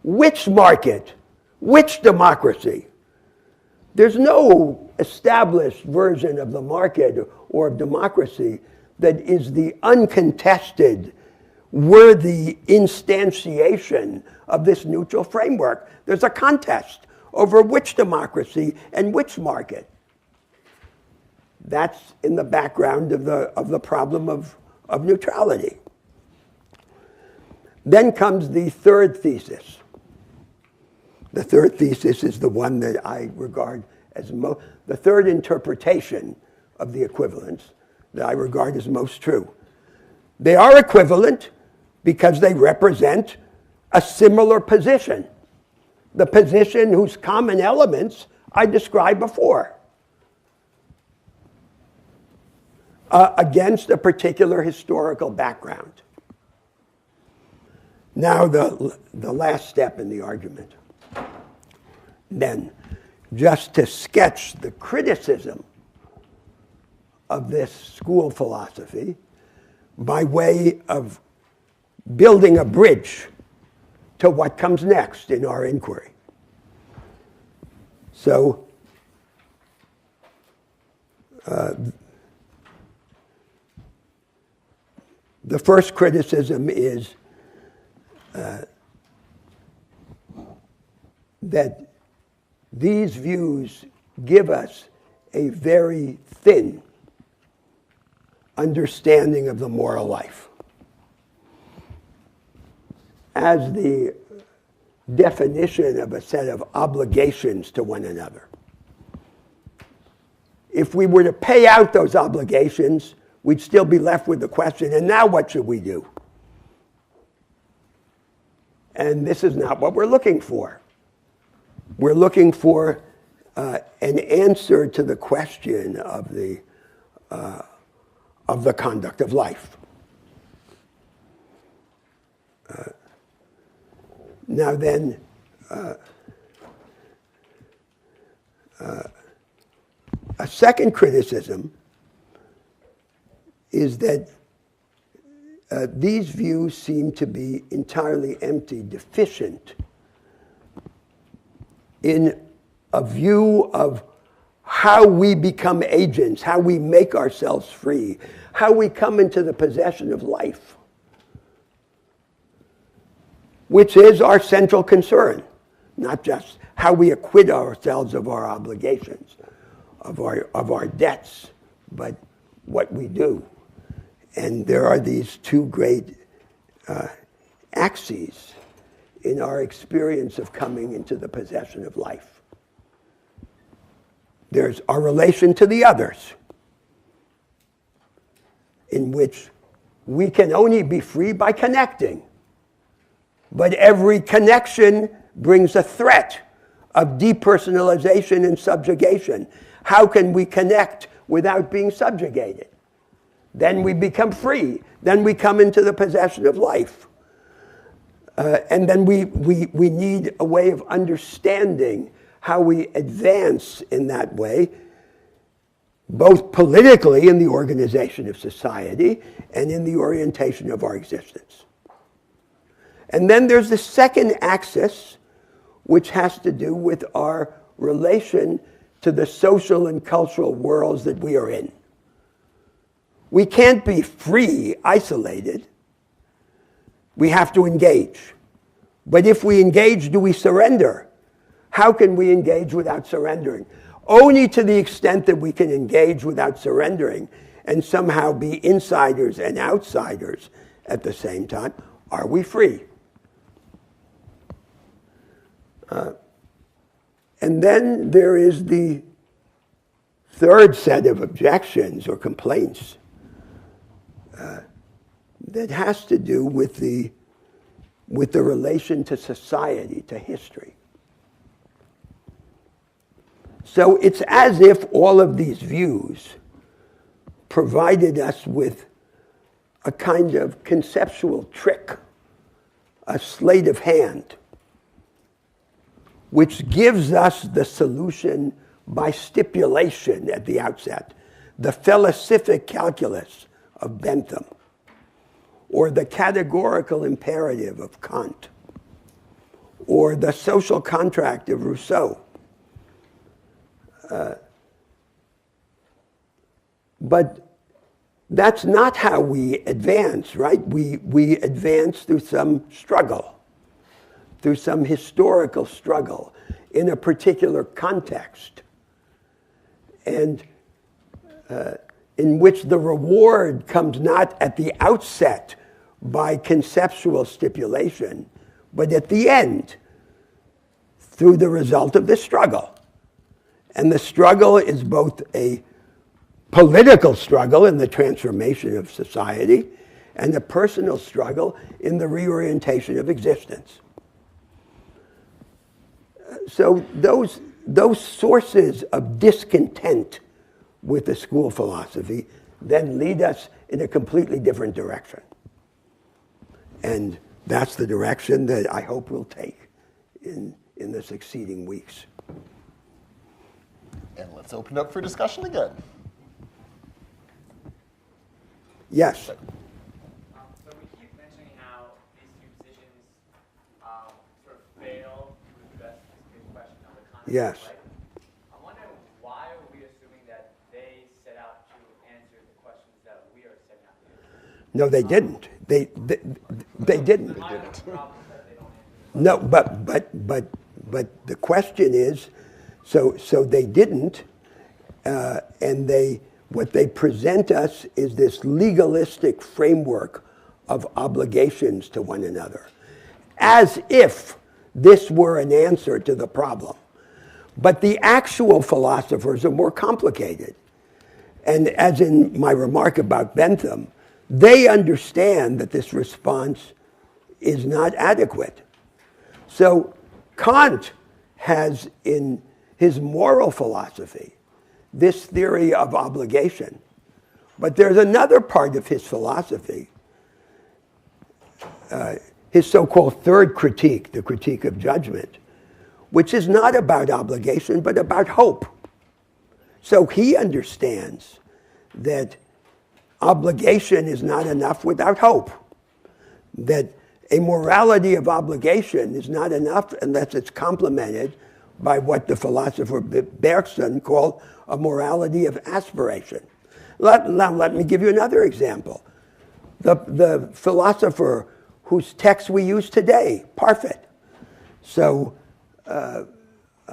which market? Which democracy? There's no established version of the market or of democracy that is the uncontested, were the instantiation of this neutral framework. There's a contest over which democracy and which market. That's in the background of the problem of neutrality. Then comes the third thesis. The third thesis is the one that I regard as the third interpretation of the equivalence that I regard as most true. They are equivalent because they represent a similar position, the position whose common elements I described before, against a particular historical background. Now the last step in the argument. Then, just to sketch the criticism of this school philosophy by way of building a bridge to what comes next in our inquiry. So, the first criticism is that these views give us a very thin understanding of the moral life. As the definition of a set of obligations to one another. If we were to pay out those obligations, we'd still be left with the question, and now what should we do? And this is not what we're looking for. We're looking for an answer to the question of the conduct of life. Now then, a second criticism is that these views seem to be entirely empty, deficient in a view of how we become agents, how we make ourselves free, how we come into the possession of life, which is our central concern, not just how we acquit ourselves of our obligations, of our debts, but what we do. And there are these two great axes in our experience of coming into the possession of life. There's our relation to the others, in which we can only be free by connecting. But every connection brings a threat of depersonalization and subjugation. How can we connect without being subjugated? Then we become free. Then we come into the possession of life. And then we need a way of understanding how we advance in that way, both politically in the organization of society and in the orientation of our existence. And then there's the second axis, which has to do with our relation to the social and cultural worlds that we are in. We can't be free, isolated. We have to engage. But if we engage, do we surrender? How can we engage without surrendering? Only to the extent that we can engage without surrendering and somehow be insiders and outsiders at the same time are we free. And then there is the third set of objections or complaints that has to do with the relation to society, to history. So it's as if all of these views provided us with a kind of conceptual trick, a sleight of hand, which gives us the solution by stipulation at the outset, the felicific calculus of Bentham, or the categorical imperative of Kant, or the social contract of Rousseau. But That's not how we advance, right? We advance through some struggle, through some historical struggle in a particular context, and in which the reward comes not at the outset by conceptual stipulation, but at the end through the result of the struggle. And the struggle is both a political struggle in the transformation of society and a personal struggle in the reorientation of existence. So those sources of discontent with the school philosophy then lead us in a completely different direction. And that's the direction that I hope we'll take in the succeeding weeks.
And let's open up for discussion again.
Yes.
So we keep mentioning how these two positions sort of fail to address this big question of the concept
Yes.
of life. I'm wondering, why are we assuming that they set out to answer the questions that we are setting out to answer?
No, they didn't. They didn't.
Why are the problems that they don't answer?
No, but the question is, so they didn't, and what they present us is this legalistic framework of obligations to one another, as if this were an answer to the problem. But the actual philosophers are more complicated. And as in my remark about Bentham, they understand that this response is not adequate. So Kant has in his moral philosophy this theory of obligation. But there's another part of his philosophy, his so-called third critique, the critique of judgment, which is not about obligation, but about hope. So he understands that obligation is not enough without hope, that a morality of obligation is not enough unless it's complemented by what the philosopher Bergson called a morality of aspiration. Let me give you another example. The philosopher whose text we use today, Parfit. So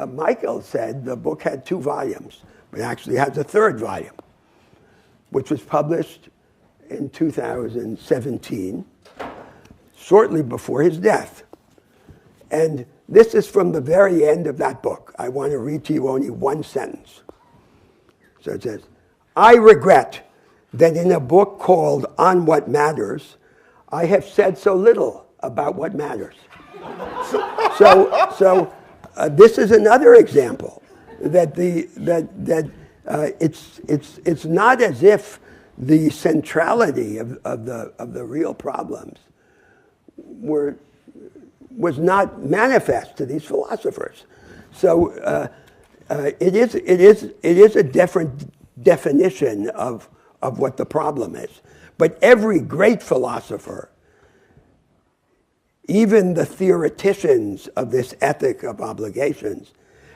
Michael said the book had 2 volumes, but actually has a 3rd volume, which was published in 2017, shortly before his death. And this is from the very end of that book. I want to read to you only one sentence. So it says, I regret that in a book called On What Matters, I have said so little about what matters. So this is another example that it's not as if the centrality of the real problems was not manifest to these philosophers. So it is a different definition of what the problem is. But every great philosopher, even the theoreticians of this ethic of obligations,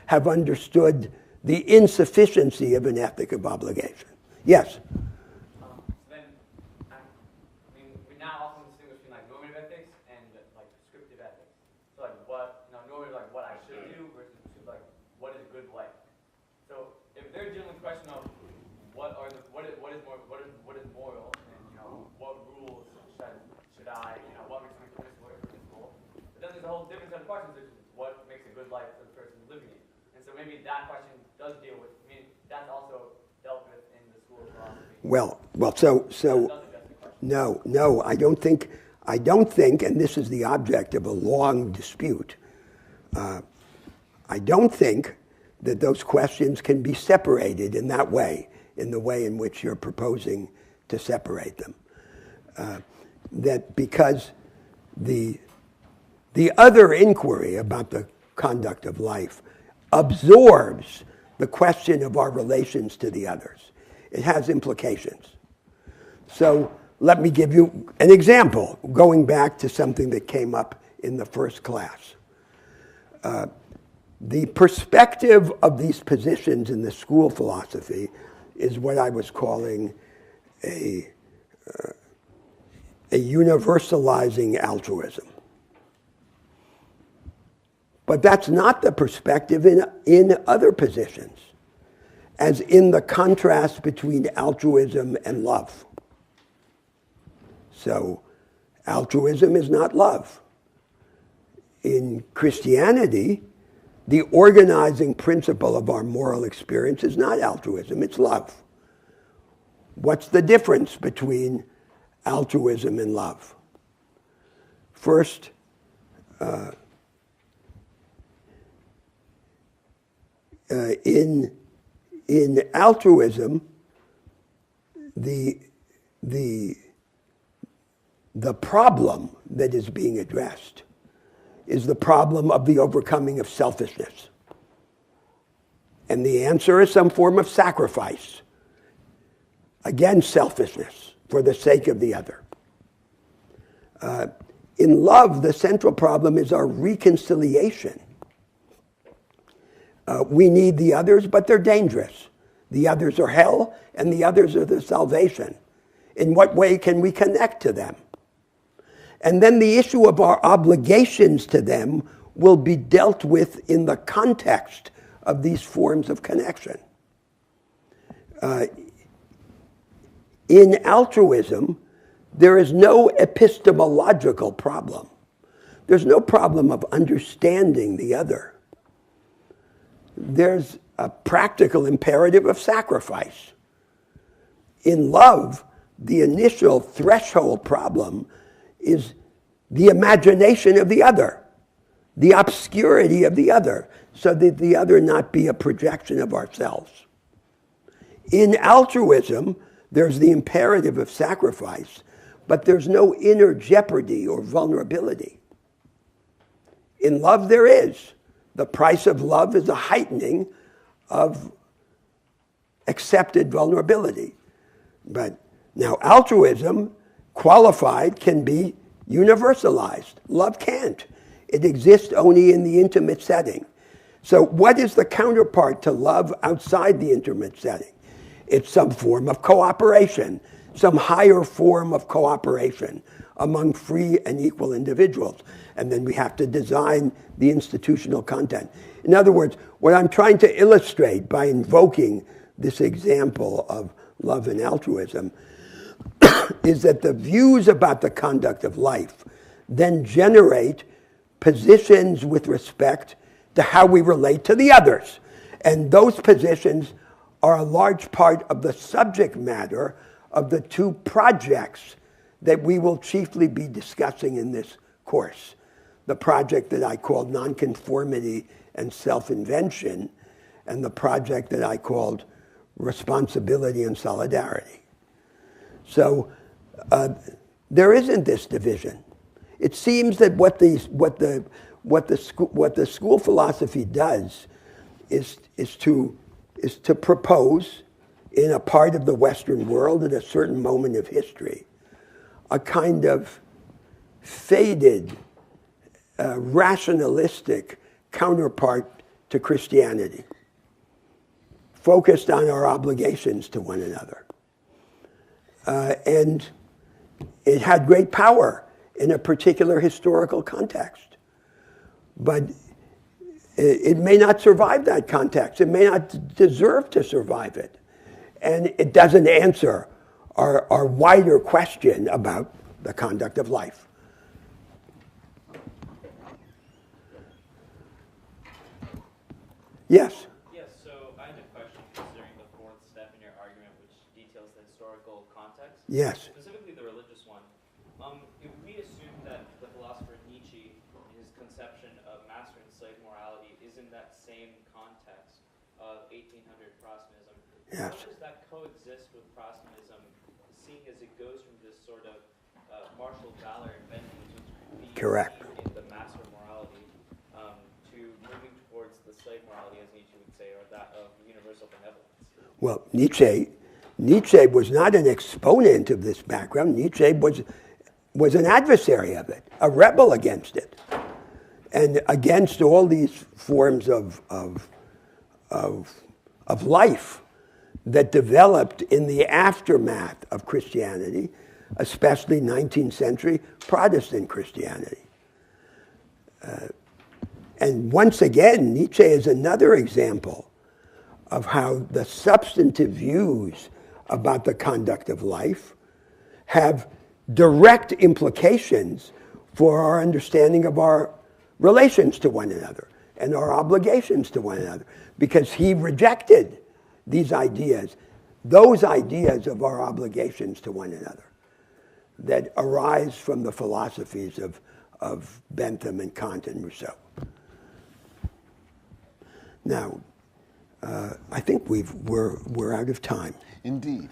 have understood the insufficiency of an ethic of obligation. Yes?
Then, we now often distinguish between normative ethics and prescriptive ethics. So normative, what I should do versus what is good life. So if they're dealing with the question of what is moral, and what rules should I, what makes something permissible or impermissible, but then there's a whole different set of questions, which is what makes a good life for the person living it. And so maybe that question does deal with. That's also dealt with in the school of philosophy.
No, I don't think, and this is the object of a long dispute, I don't think that those questions can be separated in that way, in the way in which you're proposing to separate them. That because the other inquiry about the conduct of life absorbs the question of our relations to the others. It has implications. So let me give you an example, going back to something that came up in the first class. The perspective of these positions in the school philosophy is what I was calling a universalizing altruism. But that's not the perspective in other positions, as in the contrast between altruism and love. So, altruism is not love. In Christianity, the organizing principle of our moral experience is not altruism, it's love. What's the difference between altruism and love? First, in altruism, the problem that is being addressed is the problem of the overcoming of selfishness. And the answer is some form of sacrifice against selfishness for the sake of the other. In love, the central problem is our reconciliation. We need the others, but they're dangerous. The others are hell, and the others are the salvation. In what way can we connect to them? And then the issue of our obligations to them will be dealt with in the context of these forms of connection. In altruism, there is no epistemological problem. There's no problem of understanding the other. There's a practical imperative of sacrifice. In love, the initial threshold problem is the imagination of the other, the obscurity of the other, so that the other not be a projection of ourselves. In altruism, there's the imperative of sacrifice, but there's no inner jeopardy or vulnerability. In love, there is. The price of love is a heightening of accepted vulnerability. But now altruism, qualified, can be universalized. Love can't. It exists only in the intimate setting. So what is the counterpart to love outside the intimate setting? It's some form of cooperation, some higher form of cooperation among free and equal individuals. And then we have to design the institutional content. In other words, what I'm trying to illustrate by invoking this example of love and altruism is that the views about the conduct of life then generate positions with respect to how we relate to the others. And those positions are a large part of the subject matter of the two projects that we will chiefly be discussing in this course. The project that I called Nonconformity and Self-Invention, and the project that I called Responsibility and Solidarity. So there isn't this division. It seems that what the school philosophy does is to propose in a part of the Western world at a certain moment of history a kind of faded, rationalistic counterpart to Christianity, focused on our obligations to one another. And it had great power in a particular historical context. But it may not survive that context. It may not deserve to survive it. And it doesn't answer our wider question about the conduct of life. Yes?
Yes, so I had a question considering the fourth step in your argument, which details the historical context.
Yes.
Specifically the religious one. If we assume that the philosopher Nietzsche, in his conception of master and slave morality, is in that same context of 1800 Protestantism,
Yes.
how does that coexist with Protestantism, seeing as it goes from this sort of martial valor and vengeance, which we
Correct.
see in the master morality, to moving towards the slave morality, as Nietzsche would say, or that of universal benevolence?
Well, Nietzsche was not an exponent of this background. Nietzsche was an adversary of it, a rebel against it, and against all these forms of life that developed in the aftermath of Christianity, especially 19th century Protestant Christianity. And once again, Nietzsche is another example of how the substantive views about the conduct of life have direct implications for our understanding of our relations to one another and our obligations to one another, because he rejected these ideas, those ideas of our obligations to one another that arise from the philosophies of Bentham and Kant and Rousseau. Now, I think we're out of time.
Indeed.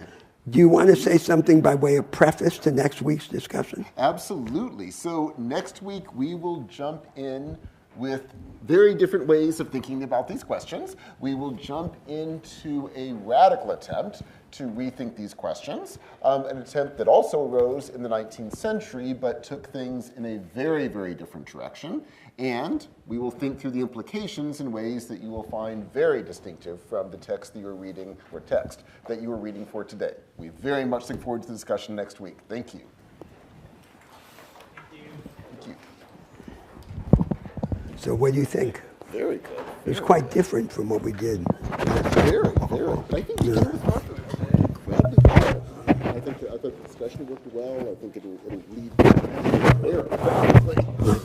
Do you want to say something by way of preface to next week's discussion?
Absolutely. So next week we will jump in with very different ways of thinking about these questions. We will jump into a radical attempt to rethink these questions, an attempt that also arose in the 19th century but took things in a very, very different direction. And we will think through the implications in ways that you will find very distinctive from the text that you're reading, or text that you were reading for today. We very much look forward to the discussion next week. Thank you. Thank you.
So what do you think?
Very good.
It's quite different from what we did.
Very, very. I think you came across incredibly well. I think the discussion worked well. I think it'll lead very effectively.